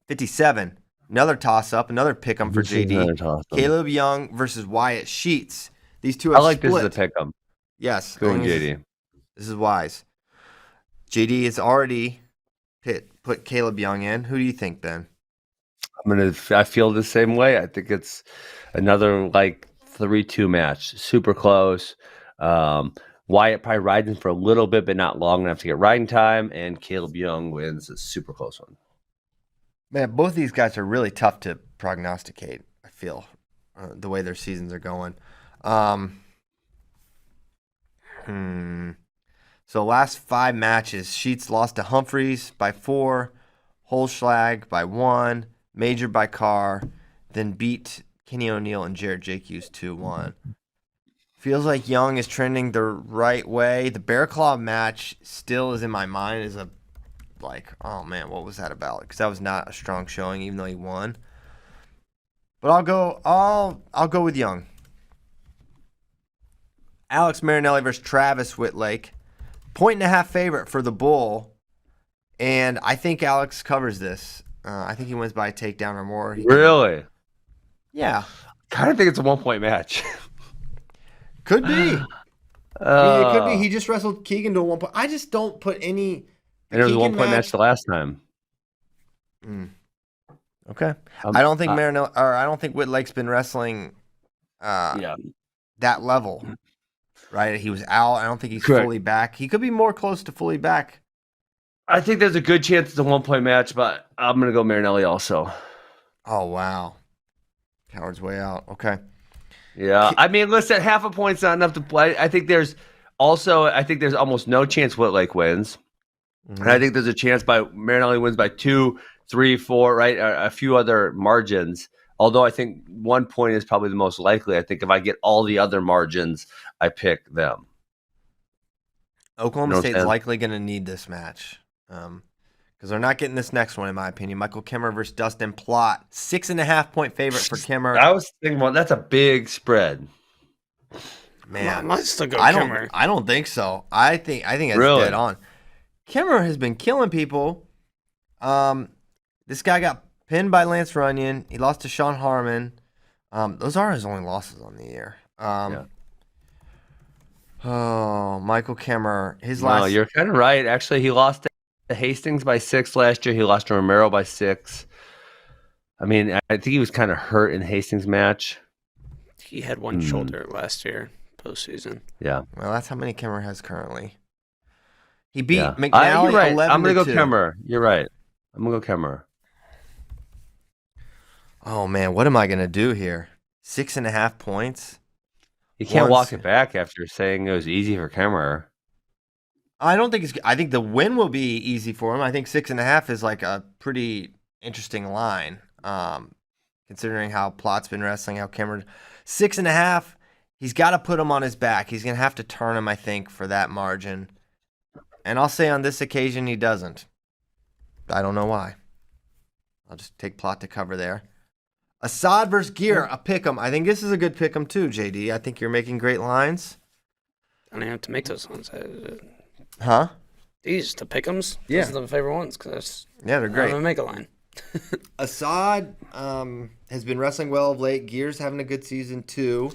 57, another toss-up, another pick-em for JD. Caleb Young versus Wyatt Sheets. These two are split. This as a pick-em. Yes. Going JD. This is wise. JD has already put Caleb Young in. Who do you think, Ben? I feel the same way. I think it's another 3-2 match. Super close. Wyatt probably riding for a little bit, but not long enough to get riding time. And Caleb Young wins a super close one. Man, both these guys are really tough to prognosticate, I feel, the way their seasons are going. So last 5 matches, Sheets lost to Humphreys by 4, Holschlag by 1, Major by Carr, then beat Kenny O'Neill and Jared Jake Hughes 2-1. Feels like Young is trending the right way. The Bear Claw match still is in my mind as a oh man, what was that about? Because that was not a strong showing, even though he won. But I'll go with Young. Alex Marinelli versus Travis Whitlake. 1.5 favorite for the Bull. And I think Alex covers this. I think he wins by a takedown or more. Really? Yeah. Kind of think it's a 1-point match. Could be. It could be. He just wrestled Keegan to a 1 point. I just don't put any. And it was a 1-point match the last time. Okay. I don't think I don't think Whitlake's been wrestling that level. Right? He was out. I don't think he's fully back. He could be more close to fully back. I think there's a good chance it's a 1-point match, but I'm going to go Marinelli also. Oh, wow. Coward's way out. Okay. Yeah. I mean, listen, half a point's not enough to play. I think there's almost no chance Whitlake wins. Mm-hmm. And I think there's a chance Marinelli wins by 2, 3, 4, right? A few other margins. Although I think 1 point is probably the most likely. I think if I get all the other margins, I pick them. Oklahoma State's likely going to need this match. Because they're not getting this next one, in my opinion. Michael Kimmer versus Dustin Plott. 6.5 point favorite for Kimmer. I was thinking, well, that's a big spread. Man, I might still go Kimmer. I don't think so. I think it's dead on. Kimmer has been killing people. This guy got pinned by Lance Runyon. He lost to Sean Harmon. Those are his only losses on the year. Oh, Michael Kimmer. No, you're kind of right. Actually, he lost to Hastings by 6 last year. He lost to Romero by 6. I mean, I think he was kind of hurt in Hastings' match. He had one shoulder last year, postseason. Yeah. Well, that's how many Kimmer has currently. He beat McNally you're right. 11-2. I'm going to go Kimmer. You're right. I'm going to go Kimmer. Oh, man. What am I going to do here? 6.5 points? You can't walk it back after saying it was easy for Kimmer. I don't think I think the win will be easy for him. I think 6.5 is like a pretty interesting line, considering how Plott's been wrestling, how Kimmer. 6.5, he's got to put him on his back. He's going to have to turn him, I think, for that margin. And I'll say on this occasion he doesn't. I don't know why. I'll just take Plott to cover there. Assad versus Gear, a pick'em. I think this is a good pick'em too, JD. I think you're making great lines. I don't even have to make those ones. Huh? These, the pick'ems? Yeah. Those are the favorite ones. They're great. I'm going to make a line. Assad has been wrestling well of late. Gear's having a good season too.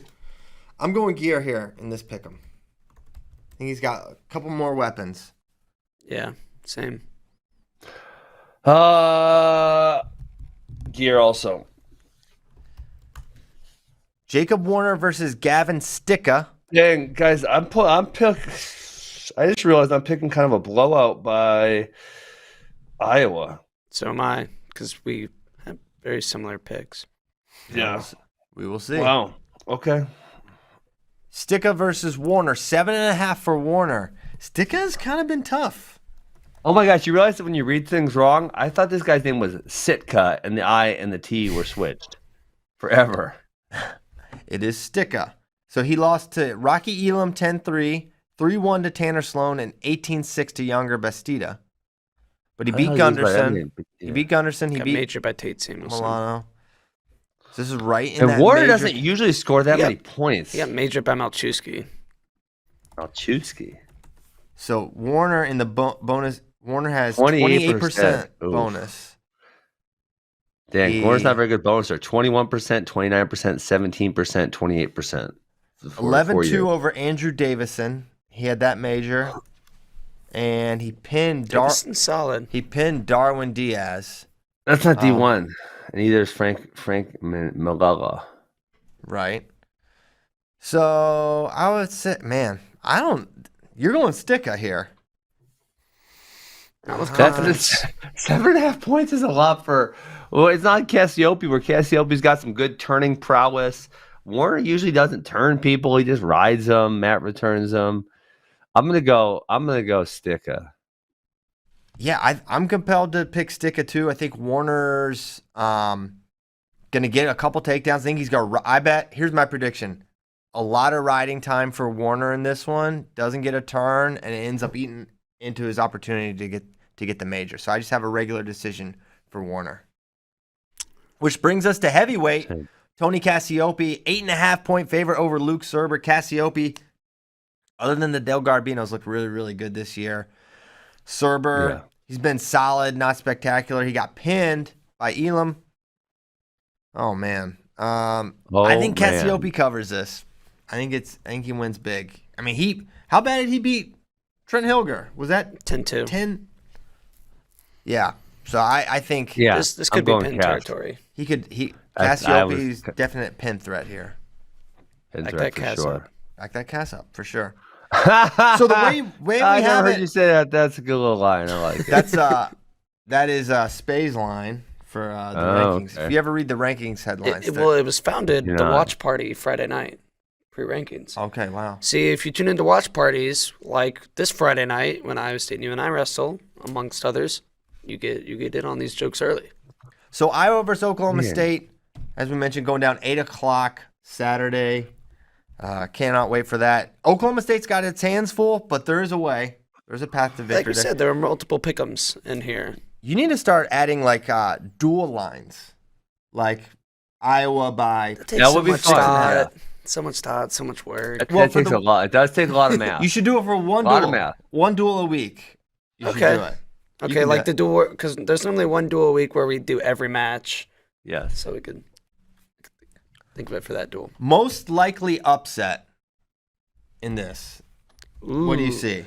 I'm going Gear here in this pick'em. I think he's got a couple more weapons. Yeah, same. Gear also. Jacob Warner versus Gavin Sticka. Dang, guys, I just realized I'm picking kind of a blowout by Iowa. So am I, because we have very similar picks. Yeah. We will see. Wow. Okay. Sticka versus Warner. 7.5 for Warner. Sticka has kind of been tough. Oh my gosh, you realize that when you read things wrong? I thought this guy's name was Sitka, and the I and the T were switched forever. It is Sticka. So he lost to Rocky Elam 10-3, 3-1 to Tanner Sloan, and 18-6 to Younger Bastida. But he beat Gunderson. He beat Gunderson. He beat Major by Tate Samuelson. Milano. So this is right in and that Warner major... doesn't usually score that many points. He got Major by Malchewski. Malchewski. So Warner in the bonus... Warner has 28% bonus. Dang, Warner's not very good bonuser. 21%, 29%, 17%, 28%. 11-2 over Andrew Davison. He had that major. And he pinned solid. He pinned Darwin Diaz. That's not D1. And neither is Frank Malala. Right. So I would say, man, you're going Sticka here. That was confidence. 7.5 points is a lot for. Well, it's not Cassiope, where Cassiopei's got some good turning prowess. Warner usually doesn't turn people; he just rides them. Matt returns them. I'm gonna go Sticka. Yeah, I'm compelled to pick Sticka too. I think Warner's gonna get a couple takedowns. I think he's gonna. I bet. Here's my prediction: a lot of riding time for Warner in this one. Doesn't get a turn, and it ends up eating into his opportunity to get the major. So I just have a regular decision for Warner. Which brings us to heavyweight. Tony Cassiope, 8.5-point favorite over Luke Serber. Cassiope, other than the Del Garbinos, looked really, really good this year. Serber, he's been solid, not spectacular. He got pinned by Elam. Oh man, I think Cassiope covers this. I think he wins big. I mean, how bad did he beat Trent Hilger? Was that 10-2? 10. Yeah. So I think this could be pin territory. Cassiope's definite pin threat here. Pin Back threat that for Cass sure. up. Back that Cass up for sure. So the way we I have never it, heard you say that. That's a good little line. I like it. that is Spay's line for the rankings. Okay. If you ever read the rankings headlines, It was founded the watch party Friday night pre-rankings. Okay, wow. See, if you tune into watch parties like this Friday night when Iowa State and UNI wrestle, amongst others, you get in on these jokes early. So Iowa versus Oklahoma State, as we mentioned, going down 8 o'clock Saturday. Cannot wait for that. Oklahoma State's got its hands full, but there is a way. There's a path to victory. Like we said, there are multiple pick'ems in here. You need to start adding like dual lines, like Iowa by. That takes so much thought. So much thought, so much work. That takes a lot. It does take a lot of math. You should do it for one lot duel. of math. One duel a week. You should do it. Okay, like the duel, because there's normally one duel a week where we do every match. Yes. So we could think of it for that duel. Most likely upset in this. Ooh. What do you see?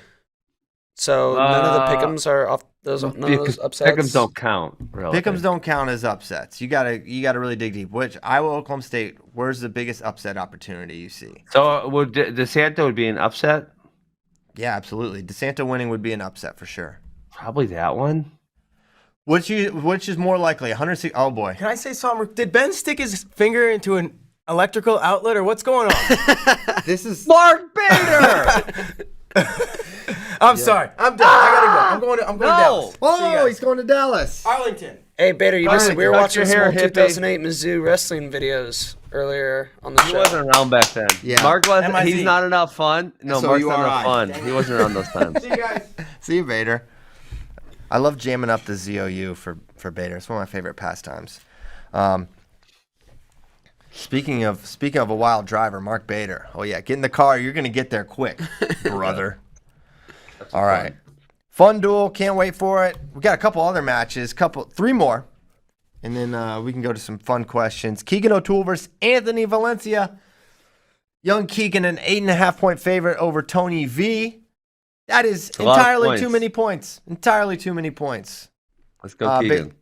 So none of the pick'ems are off. None of those upsets. Pick'ems don't count. Really. Pick'ems don't count as upsets. You gotta really dig deep. Which Iowa, Oklahoma State? Where's the biggest upset opportunity you see? So would DeSanto would be an upset? Yeah, absolutely. DeSanto winning would be an upset for sure. Probably that one. Which is more likely? 160. Oh boy. Can I say something? Did Ben stick his finger into an electrical outlet, or what's going on? This is Mark Bader. I'm sorry. I'm done. I gotta go. I'm going to Dallas. Oh, he's going to Dallas. Arlington. Hey, Bader, you missed it. We were cut watching your some hair, old hippie. 2008 Mizzou wrestling videos earlier on the He show. wasn't around back then. Yeah. Mark wasn't. MIT. He's not enough fun. No, So Mark's you not are enough I. fun. He wasn't around those times. See you guys. See you, Bader. I love jamming up the ZOU for Bader. It's one of my favorite pastimes. Speaking of a wild driver, Mark Bader. Oh yeah, get in the car. You're gonna get there quick, brother. All right, fun duel. Can't wait for it. We got a couple other matches, three more, and then we can go to some fun questions. Keegan O'Toole versus Anthony Valencia. Young Keegan, an 8.5-point favorite over Tony V. That is entirely too many points. Entirely too many points. Let's go, Keegan.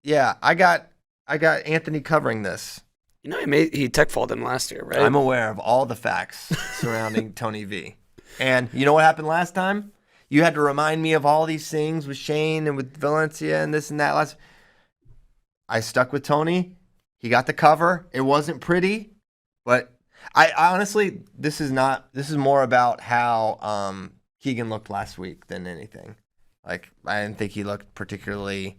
Yeah, I got Anthony covering this. You know, he tech faulted him last year, right? I'm aware of all the facts surrounding Tony V. And you know what happened last time? You had to remind me of all these things with Shane and with Valencia and this and that. I stuck with Tony. He got the cover. It wasn't pretty, but I honestly, this is more about how Keegan looked last week than anything. Like, I didn't think he looked particularly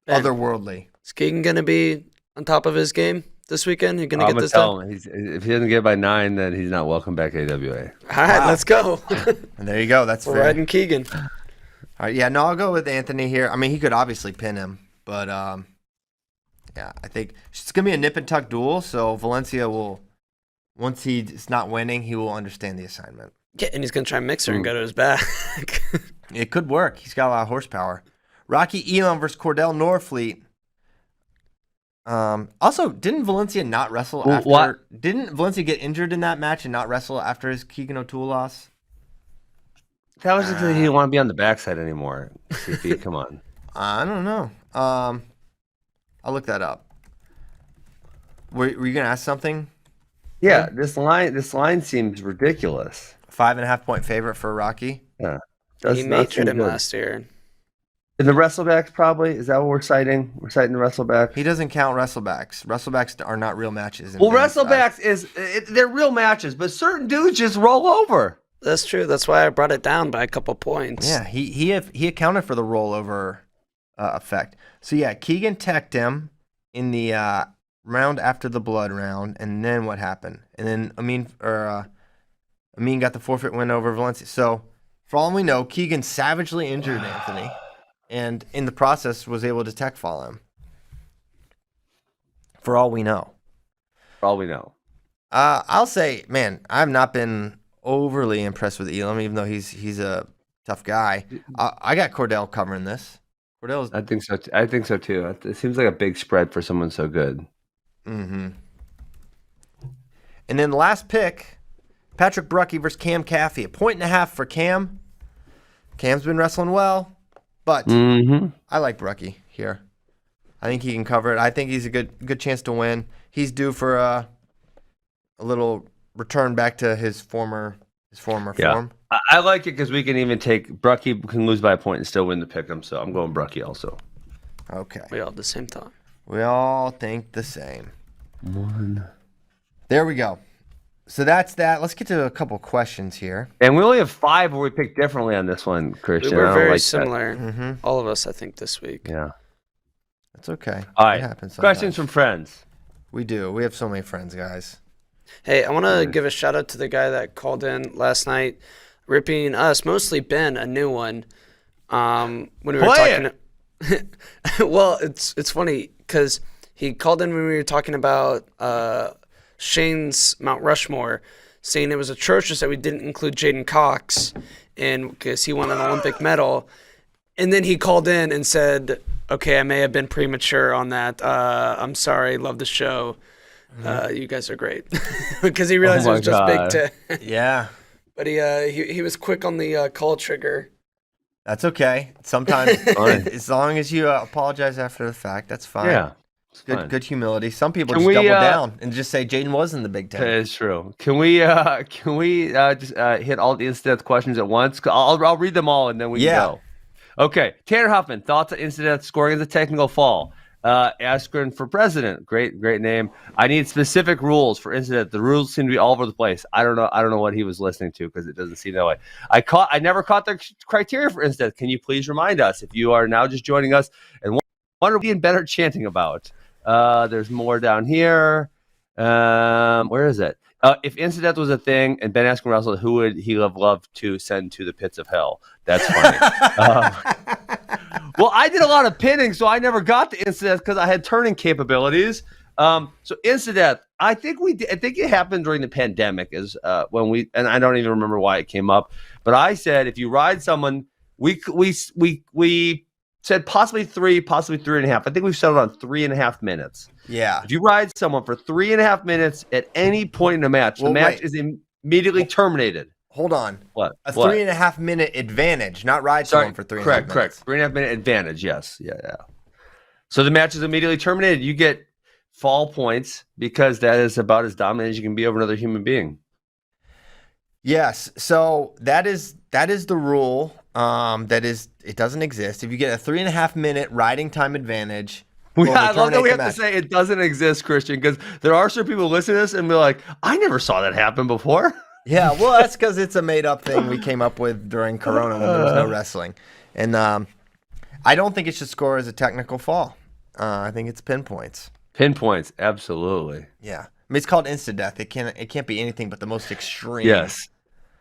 otherworldly. Is Keegan going to be on top of his game this weekend? He going to get this done? If he doesn't get it by 9, then he's not welcome back to AWA. All right, let's go. And there you go. That's We're fair. riding Keegan. All right, yeah, no, I'll go with Anthony here. I mean, he could obviously pin him, but yeah, I think it's gonna be a nip and tuck duel. So Valencia will, once he's not winning, he will understand the assignment. Yeah, and he's going to try and mix her and go to his back. It could work. He's got a lot of horsepower. Rocky Elam versus Cordell Norfleet. Also, didn't Valencia not wrestle after? What? Didn't Valencia get injured in that match and not wrestle after his Keegan O'Toole loss? That was because he didn't want to be on the backside anymore. CP, come on. I don't know. I'll look that up. Were you gonna ask something? Yeah, this line seems ridiculous. 5.5-point favorite for Rocky. Yeah, He matured him last year. And the wrestlebacks probably, is that what we're citing? We're citing the wrestleback. He doesn't count wrestlebacks. Wrestlebacks are not real matches. Well, wrestlebacks they're real matches, but certain dudes just roll over. That's true. That's why I brought it down by a couple points. Yeah, he accounted for the rollover effect. So yeah, Keegan teched him in the round after the blood round, and then what happened? And then Amin got the forfeit win over Valencia. So for all we know, Keegan savagely injured Anthony, and in the process was able to tech follow him. For all we know. For all we know. I'll say, man, I've not been overly impressed with Elam, even though he's a tough guy. I got Cordell covering this. Cordell's. I think so. I think so too. It seems like a big spread for someone so good. Mm-hmm. And then the last pick, Patrick Brucky versus Cam Caffey. 1.5 for Cam. Cam's been wrestling well, but I like Brucky here. I think he can cover it. I think he's a good chance to win. He's due for a little return back to his former form. I like it because we can even take Brucky can lose by a point and still win the pick'em. So I'm going Brucky also. Okay. We all at the same time. We all think the same. One. There we go. So that's that. Let's get to a couple questions here. And we only have 5 where we picked differently on this one, Christian. We were very like similar. All of us, I think, this week. Yeah. That's okay. All right. It happens Questions sometimes. from friends. We do. We have so many friends, guys. Hey, I want to give a shout out to the guy that called in last night, ripping us, mostly Ben, a new one. When we were talking. Well, it's funny because he called in when we were talking about Shane's Mount Rushmore, saying it was atrocious that we didn't include Jaden Cox, and because he won an Olympic medal. And then he called in and said, "Okay, I may have been premature on that. I'm sorry. Love the show. You guys are great." Because he realized it was just Big Ten. Yeah. But he was quick on the call trigger. That's okay. Sometimes, as long as you apologize after the fact, that's fine. Yeah. Good humility. Some people Can just we, double down and just say Jaden was in the Big Ten. It's true. Can we just hit all the Insta-death questions at once? I'll read them all and then we can go. Okay. Tanner Huffman, thoughts on Insta-death scoring as a technical fall? Askren for president. Great name. I need specific rules for Insta-death. The rules seem to be all over the place. I don't know what he was listening to because it doesn't seem that way. I never caught the criteria for Insta-death. Can you please remind us if you are now just joining us and wonder what better chanting about? There's more down here. Where is it? If Insta-death was a thing and Ben Askren wrestled, who would he have loved to send to the pits of hell? That's funny. Well, I did a lot of pinning, so I never got to Insta-death because I had turning capabilities. So Insta-death, I think it happened during the pandemic is when we, and I don't even remember why it came up, but I said if you ride someone, we said possibly 3, possibly 3.5. I think we've settled on 3.5 minutes. Yeah. If you ride someone for 3.5 minutes at any point in the match, the match is immediately terminated. Hold on. What? 3.5 minute advantage, not ride someone for 3.5 minutes. Correct. 3.5 minute advantage. Yes. Yeah. So the match is immediately terminated. You get fall points because that is about as dominant as you can be over another human being. Yes. So that is the rule. It doesn't exist. If you get a 3.5 minute riding time advantage, I love that we have to say it doesn't exist, Christian, because there are some people listening to this and be like, I never saw that happen before. Yeah, well, that's because it's a made-up thing we came up with during Corona when there was no wrestling. And I don't think it should score as a technical fall. I think it's pinpoints. Pinpoints, absolutely. Yeah. I mean, it's called Insta-death. It can't be anything but the most extreme. Yes,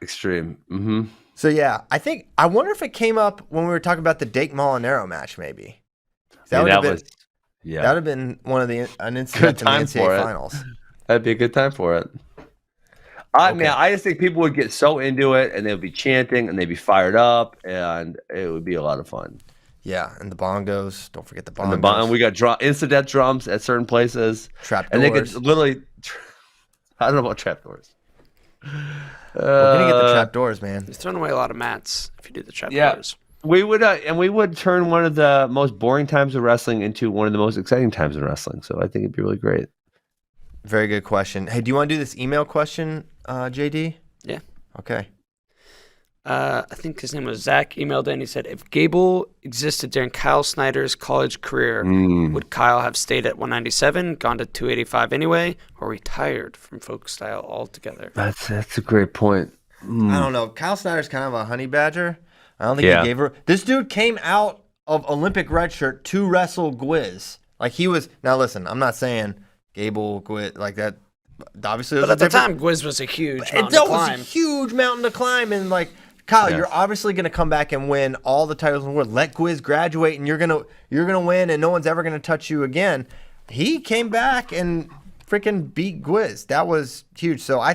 extreme. Mm-hmm. So, yeah, I wonder if it came up when we were talking about the Dake Molinaro match, maybe. That would have been one of an incident in the NCAA finals. That'd be a good time for it. I just think people would get so into it and they'd be chanting and they'd be fired up and it would be a lot of fun. Yeah, and the bongos. Don't forget the bongos. And we got Insta-death drums at certain places. Trap doors. And they could literally, I don't know about trap doors. We're going to get the trap doors, man. He's throwing away a lot of mats if you do the trap doors. We would turn one of the most boring times of wrestling into one of the most exciting times of wrestling. So I think it'd be really great. Very good question. Hey, do you want to do this email question, JD? Yeah. Okay. I think his name was Zach. Emailed in. He said, if Gable existed during Kyle Snyder's college career, would Kyle have stayed at 197, gone to 285 anyway, or retired from folk style altogether? That's a great point. I don't know. Kyle Snyder's kind of a honey badger. I don't think Yeah. he gave her. This dude came out of Olympic red shirt to wrestle Gwiz. Like he was. Now listen, I'm not saying Gable Gwiz like that. Obviously, But at the time, Gwiz was a huge mountain to That was climb. a huge mountain to climb, and like Kyle, Yes. you're obviously going to come back and win all the titles in the world. Let Gwiz graduate, and you're gonna win, and no one's ever going to touch you again. He came back and freaking beat Gwiz. That was huge. So I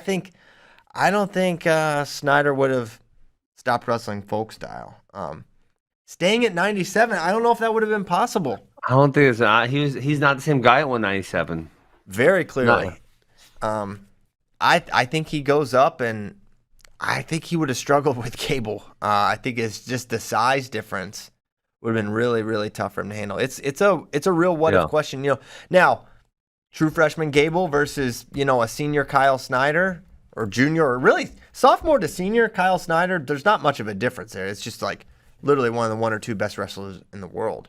don't think Snyder would have stopped wrestling folk style. Staying at 97, I don't know if that would have been possible. I don't think it's not. He's not the same guy at 197. Very clearly. I think he goes up, and I think he would have struggled with Gable. I think it's just the size difference would have been really, really tough for him to handle. It's a real what if question. Now, true freshman Gable versus a senior Kyle Snyder or junior or really sophomore to senior Kyle Snyder. There's not much of a difference there. It's just like literally one of the 1 or 2 best wrestlers in the world.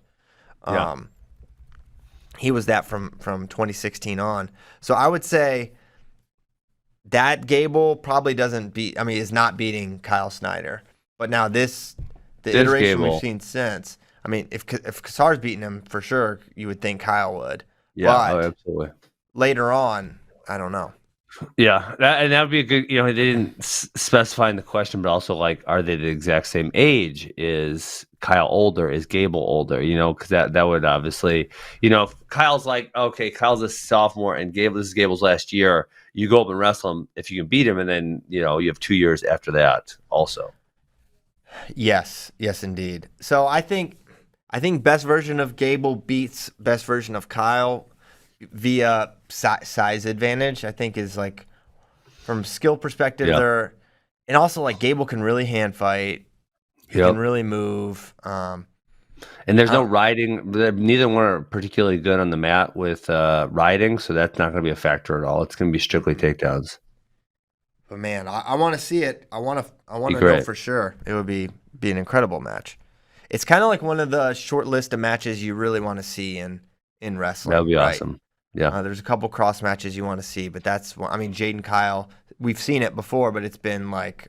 He was that from 2016 on. So I would say that Gable probably is not beating Kyle Snyder. But now the iteration Gable. we've seen since, if Kassar's beating him for sure, you would think Kyle would. Yeah, But absolutely. later on, I don't know. Yeah, that would be a good. They didn't specify in the question, but also like, are they the exact same age? Is Kyle older? Is Gable older? Because that would obviously, if Kyle's like, okay, Kyle's a sophomore and this is Gable's last year. You go up and wrestle him if you can beat him, and then you have 2 years after that also. Yes, indeed. So I think best version of Gable beats best version of Kyle via size advantage. I think is like from skill perspective there, and also like Gable can really hand fight. He can really move. And there's no riding. Neither one are particularly good on the mat with riding, so that's not going to be a factor at all. It's going to be strictly takedowns. But man, I want to see it. I want to know great. for sure. It would be an incredible match. It's kind of like one of the short list of matches you really want to see in wrestling. That would be right? awesome. Yeah. There's a couple cross matches you want to see, but that's one. Jaden Kyle, we've seen it before, but it's been like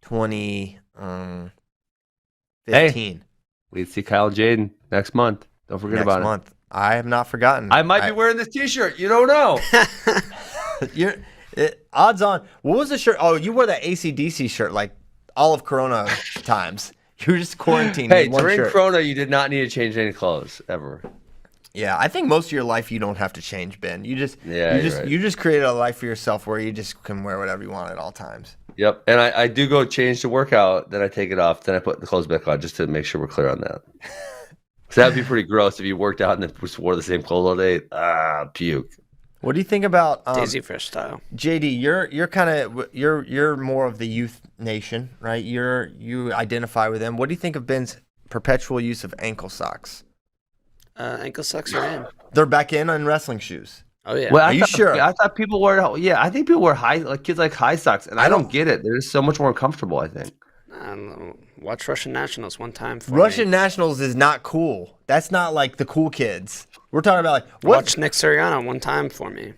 2015. Hey, we see Kyle Jaden next month. Don't forget about it. Next month. I have not forgotten. I might be wearing this T-shirt. You don't know. Odds on. What was the shirt? Oh, you wore that AC/DC shirt like all of Corona times. You were just quarantined. Hey, in one during shirt. Corona, you did not need to change any clothes ever. Yeah, I think most of your life you don't have to change, Ben. You just created a life for yourself where you just can wear whatever you want at all times. Yep, and I do go change to workout, then I take it off, then I put the clothes back on just to make sure we're clear on that. So that'd be pretty gross if you worked out and then just wore the same clothes all day. Puke. What do you think about Daisy Fresh style? JD? You're more of the youth nation, right? You identify with them. What do you think of Ben's perpetual use of ankle socks? Ankle socks are in. They're back in on wrestling shoes. Oh yeah. Well, are you sure? I thought people wore. Yeah, I think people wear kids like high socks, and I don't get it. They're just so much more uncomfortable. I think. Watch Russian Nationals one time. Russian Nationals is not cool. That's not like the cool kids. We're talking about watch Nick Suriano one time for me.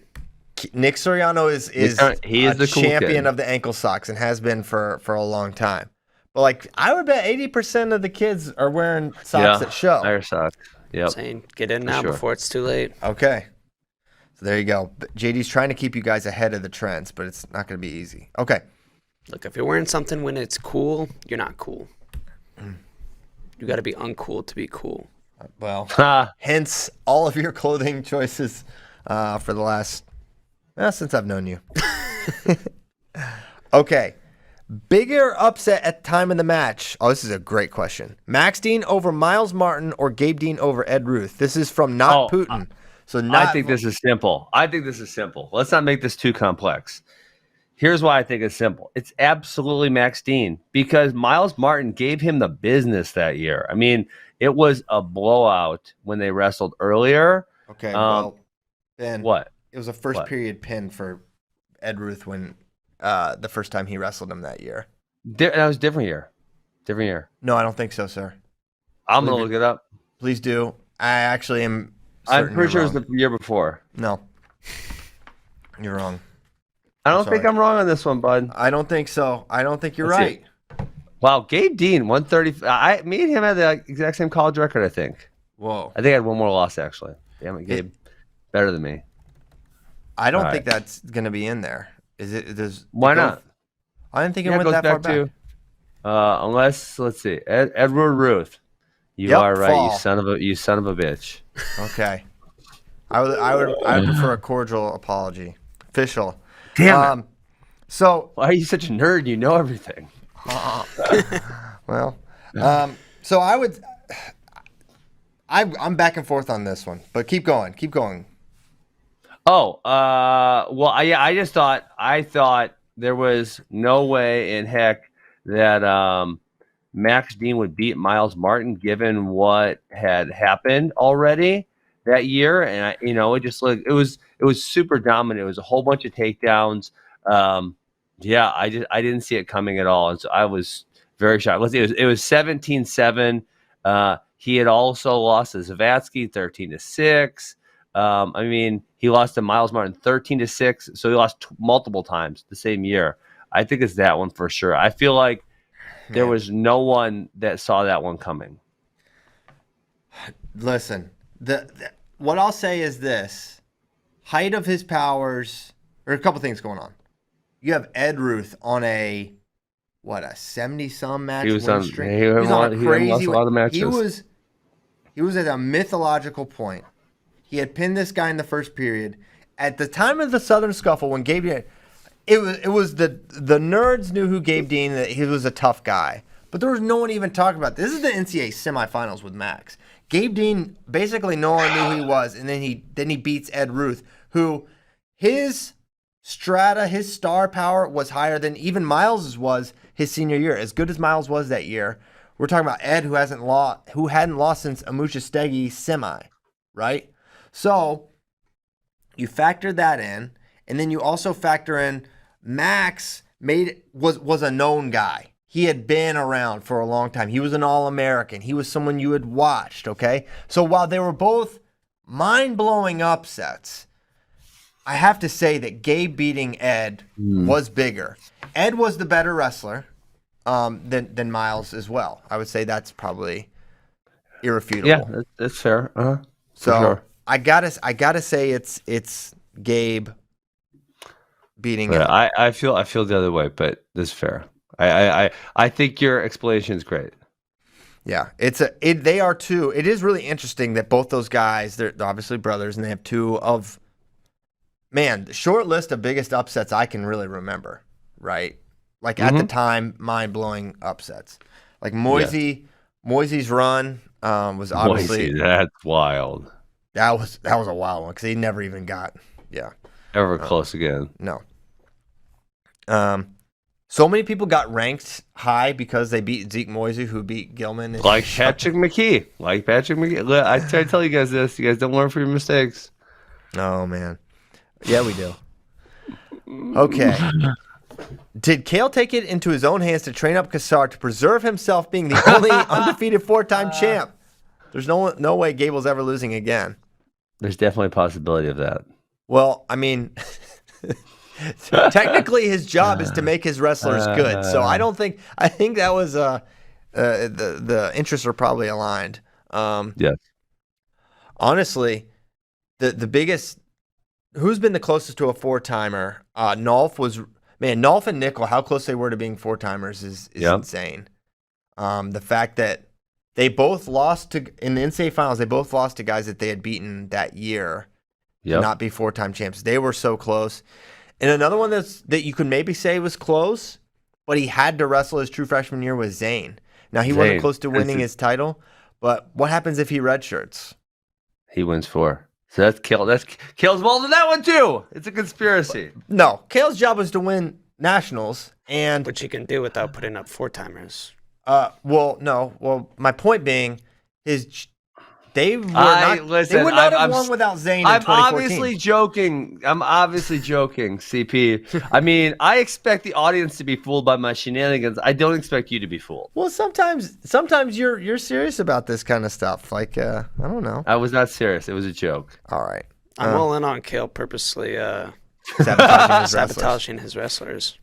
Nick Suriano is the cool champion kid of the ankle socks and has been for a long time. But I would bet 80% of the kids are wearing socks that show. Higher socks. Yep. Saying get in now before it's too late. Okay. So there you go. JD's trying to keep you guys ahead of the trends, but it's not going to be easy. Okay. Look, if you're wearing something when it's cool, you're not cool. You got to be uncool to be cool. Well, hence all of your clothing choices for the last since I've known you. Okay. Bigger upset at the time of the match. Oh, this is a great question. Max Dean over Miles Martin or Gabe Dean over Ed Ruth? This is from Putin. I think this is simple. Let's not make this too complex. Here's why I think it's simple. It's absolutely Max Dean because Miles Martin gave him the business that year. I mean, it was a blowout when they wrestled earlier. Okay, well, Ben, what? It was a first period pin for Ed Ruth when the first time he wrestled him that year. That was a different year. Different year. No, I don't think so, sir. I'm going to look it up. Please do. I actually am I'm pretty sure it was the year before. No. You're wrong. I don't think I'm wrong on this one, bud. I don't think so. I don't think you're Let's right. see. Wow, Gabe Dean, 130. Me and him had the exact same college record, I think. Whoa. I think I had one more loss, actually. Damn it, Gabe. Better than me. I don't think that's going to be in there. Is it? Why not? I didn't think it went that far back. Unless, let's see, Edward Ruth. You are right. Fall. You son of a bitch. Okay. I would prefer a cordial apology. Official. Damn it. So why are you such a nerd? You know everything. Well, so I'm back and forth on this one, but keep going. Keep going. Oh, well, I thought there was no way in heck that Max Dean would beat Miles Martin given what had happened already that year, and it was super dominant. It was a whole bunch of takedowns. I didn't see it coming at all, and so I was very shocked. Let's see, it was 17-7. He had also lost to Zavatsky 13-6. He lost to Miles Martin 13-6, so he lost multiple times the same year. I think it's that one for sure. I feel like there was no one that saw that one coming. Listen, what I'll say is this: height of his powers, or a couple things going on. You have Ed Ruth on a 70-some match win streak. He lost a lot of matches. He was at a mythological point. He had pinned this guy in the first period. At the time of the Southern Scuffle, when Gabe Dean, it was the nerds knew who Gabe Dean, that he was a tough guy. But there was no one even talking about this. This is the NCAA semifinals with Max. Gabe Dean, basically no one knew who he was, and then he beats Ed Ruth, who his strata, his star power was higher than even Miles's was his senior year. As good as Miles was that year, we're talking about Ed, who hadn't lost since Amusha Steggy semi, right? So you factor that in, and then you also factor in Max was a known guy. He had been around for a long time. He was an All-American. He was someone you had watched, okay? So while they were both mind-blowing upsets, I have to say that Gabe beating Ed was bigger. Ed was the better wrestler than Miles as well. I would say that's probably irrefutable. Yeah, that's fair. So sure. I gotta say it's Gabe beating Ed. I feel the other way, but that's fair. I think your explanation is great. Yeah, they are two. It is really interesting that both those guys, they're obviously brothers, and they have two of, the short list of biggest upsets I can really remember, right? Like at the time, mind-blowing upsets. Like Moisey's run was obviously that's wild. That was a wild one because he never even got ever close again. No. So many people got ranked high because they beat Zeke Moisey, who beat Gilman. Like Patrick McKee. I try to tell you guys this. You guys don't learn from your mistakes. Oh, man. Yeah, we do. Okay. Did Kale take it into his own hands to train up Kassar to preserve himself being the only undefeated four-time champ? There's no way Gable's ever losing again. There's definitely a possibility of that. Well, I mean... technically, his job is to make his wrestlers good. So I think that was the interests are probably aligned. Yes. Honestly, the biggest, who's been the closest to a four-timer? Nolf and Nickel, how close they were to being four-timers is insane. The fact that they both lost in the NCAA finals, they both lost to guys that they had beaten that year to not be four-time champs. They were so close. And another one that you could maybe say was close, but he had to wrestle his true freshman year was Zane. Now, he wasn't close to winning his title, but what happens if he redshirts? He wins 4. So that's Kale. Kale's involved in that one, too. It's a conspiracy. No. Kale's job was to win nationals. Which he can do without putting up four-timers. Well, my point being, they would not have won without Zane in 2014. I'm obviously joking, CP. I mean, I expect the audience to be fooled by my shenanigans. I don't expect you to be fooled. Well, sometimes you're serious about this kind of stuff. Like, I don't know. I was not serious. It was a joke. All right. I'm all in on Kale purposely Sabotaging his wrestlers. Sabotaging his wrestlers.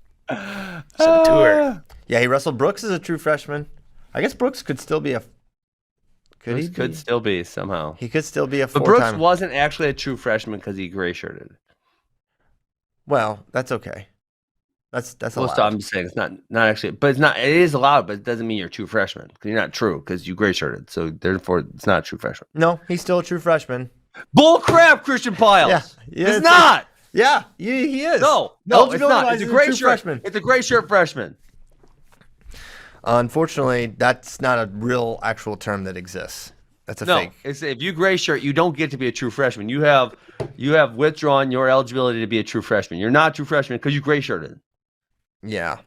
Saboteur. Yeah, he wrestled Brooks as a true freshman. I guess Brooks could still be a. He could still be somehow. He could still be a But four-time. Brooks wasn't actually a true freshman because he gray shirted. Well, that's okay. That's Well, allowed. so I'm just saying it's not actually, but it's not. It is allowed, but it doesn't mean you're a true freshman because you're not true because you gray shirted. So therefore, it's not a true freshman. No, he's still a true freshman. Bull crap, Christian Piles. Yeah, it's not. Yeah, he is. No, it's not. It's a gray shirt freshman. It's a gray shirt freshman. Unfortunately, that's not a real actual term that exists. That's a fake. It's, if you gray shirt, you don't get to be a true freshman. You have withdrawn your eligibility to be a true freshman. You're not a true freshman because you gray shirted. Yeah.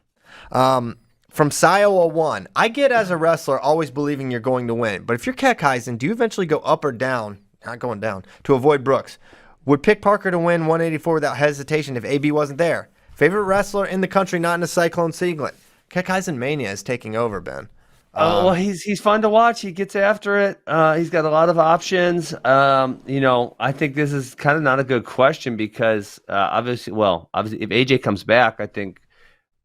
From Siowa1, I get as a wrestler always believing you're going to win, but if you're Kekheisen, do you eventually go up or down, not going down, to avoid Brooks? Would pick Parker to win 184 without hesitation if AB wasn't there. Favorite wrestler in the country not in a Cyclone singlet. Kekheisen Mania is taking over, Ben. Well, he's fun to watch. He gets after it. He's got a lot of options. I think this is kind of not a good question because obviously, if AJ comes back, I think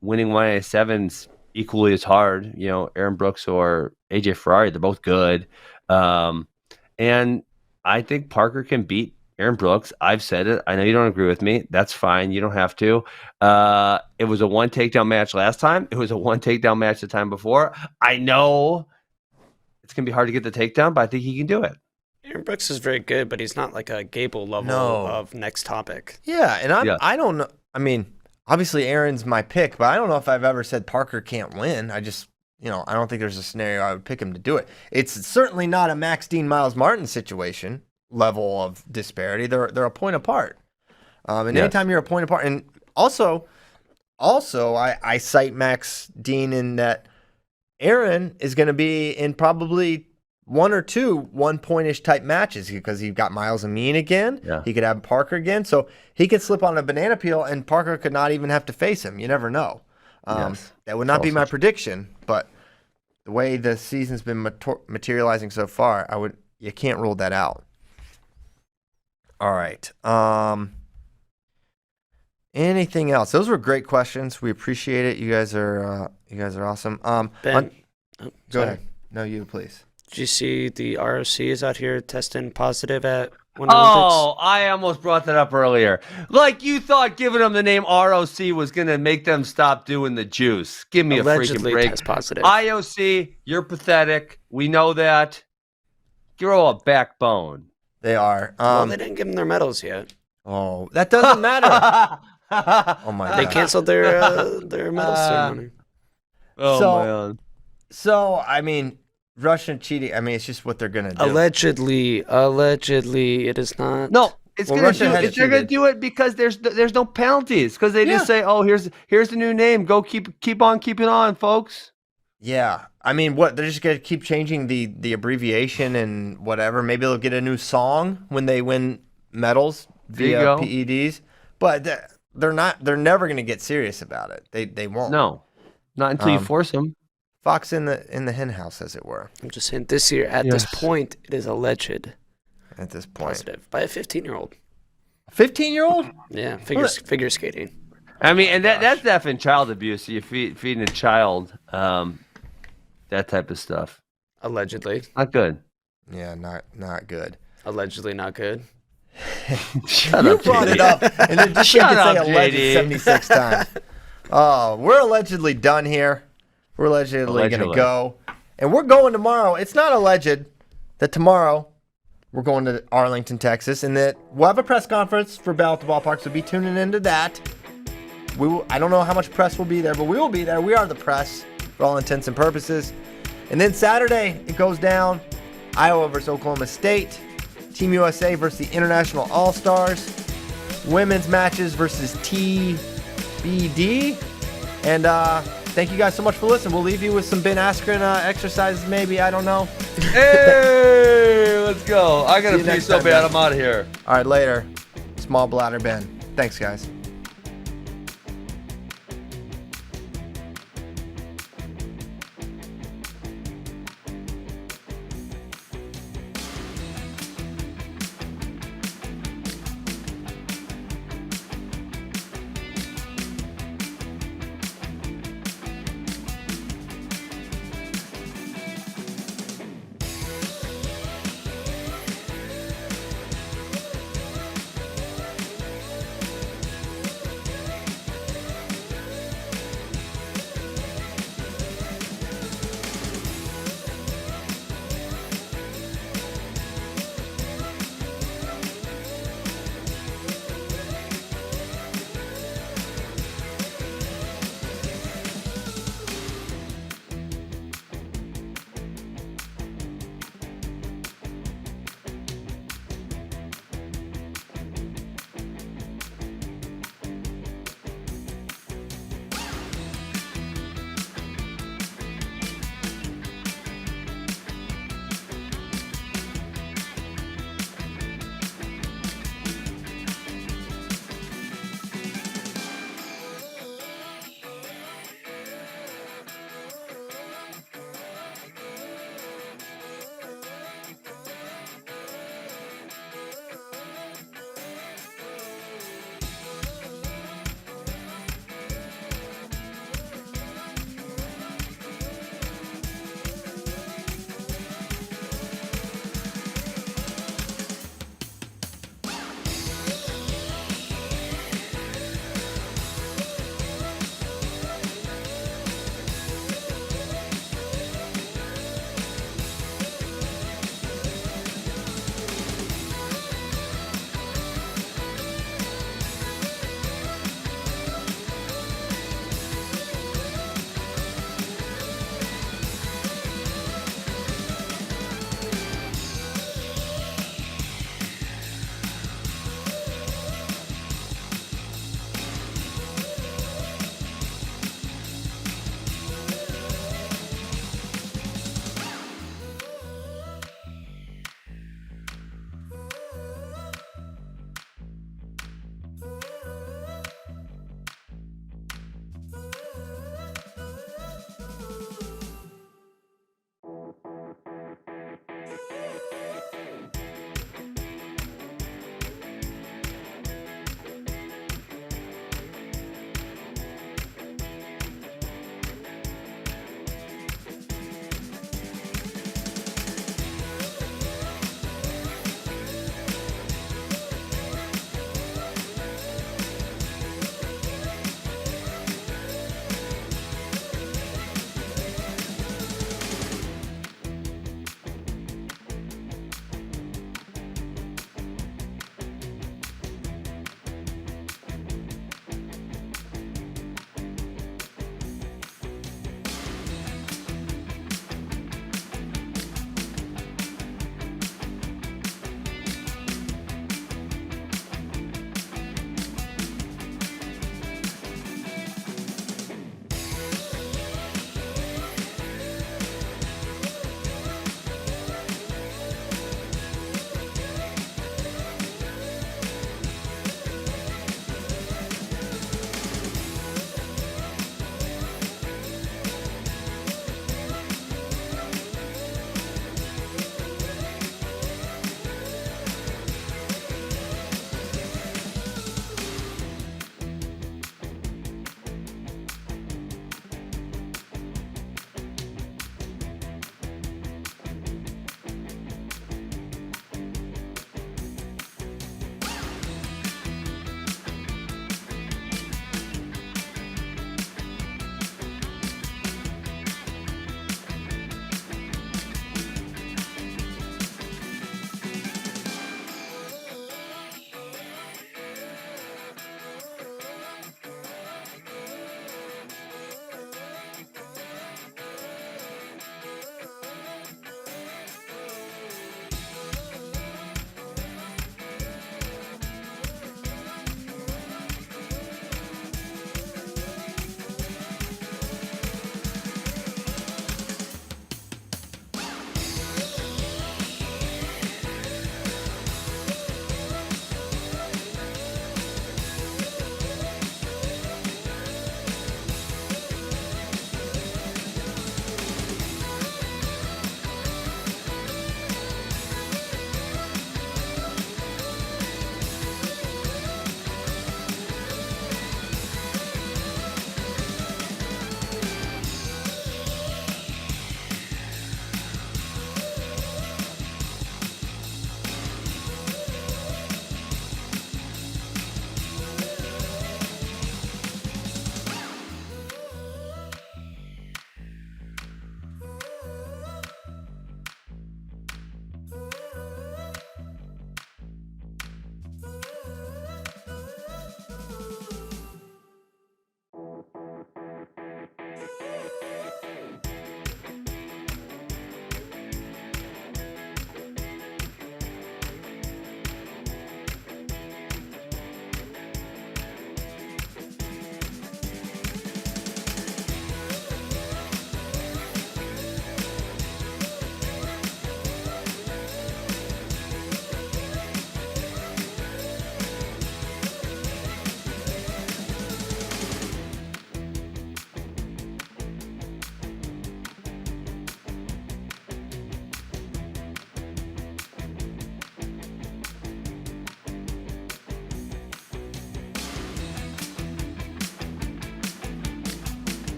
winning 187's equally as hard. Aaron Brooks or AJ Ferrari, they're both good. And I think Parker can beat Aaron Brooks. I've said it. I know you don't agree with me. That's fine. You don't have to. It was a one takedown match last time. It was a one takedown match the time before. I know it's going to be hard to get the takedown, but I think he can do it. Aaron Brooks is very good, but he's not like a Gable level of next topic. Yeah, and I don't know. I mean, obviously Aaron's my pick, but I don't know if I've ever said Parker can't win. I just, I don't think there's a scenario I would pick him to do it. It's certainly not a Max Dean Miles Martin situation level of disparity. They're a point apart. And anytime you're a point apart, and also I cite Max Dean in that Aaron is going to be in probably one or two 1-point-ish type matches because he got Miles Amin again. Yeah. He could have Parker again. So he could slip on a banana peel and Parker could not even have to face him. You never know. Yes. That would not be my prediction, but the way the season's been materializing so far, you can't rule that out. All right. Anything else? Those were great questions. We appreciate it. You guys are awesome. Ben, go ahead. No, you please. Did you see the ROC is out here testing positive at one Oh, I almost brought that up earlier. Like you thought giving them the name ROC was going to make them stop doing the juice. Give me Allegedly a freaking break. test positive. IOC, you're pathetic. We know that. Grow a backbone. They are. Well, they didn't give them their medals yet. Oh, that doesn't matter. Oh my God. They canceled their medal ceremony. Oh man. So I mean, Russian cheating. I mean, it's just what they're gonna do. Allegedly, it is not. No, they're gonna do it because there's no penalties because they just say, oh, here's the new name. Go keep on keeping on, folks. Yeah, I mean, what they're just gonna keep changing the abbreviation and whatever. Maybe they'll get a new song when they win medals via PEDs, but they're not. They're never gonna get serious about it. They won't. No, not until you force them. Fox in the hen house, as it were. I'm just saying this year, at this point, it is alleged. At this point. Positive. By a 15-year-old. 15-year-old? Yeah, figure skating. I mean, and that's definitely child abuse. You feeding a child that type of stuff. Allegedly. Not good. Yeah, not good. Allegedly not good. Shut you up, brought JD. it up, and then just Shut say up, alleged JD. 76 times. Oh, we're allegedly done here. We're allegedly going to go. And we're going tomorrow. It's not alleged that tomorrow we're going to Arlington, Texas, and that we'll have a press conference for Battle at the Ballpark, so be tuning into that. I don't know how much press will be there, but we will be there. We are the press for all intents and purposes. And then Saturday, it goes down. Iowa versus Oklahoma State. Team USA versus the International All-Stars. Women's matches versus TBD. And thank you guys so much for listening. We'll leave you with some Ben Askren exercises, maybe. I don't know. Hey, let's go. I got to See you pee next so time, bad guys. I'm out of here. All right, later. Small bladder Ben. Thanks, guys.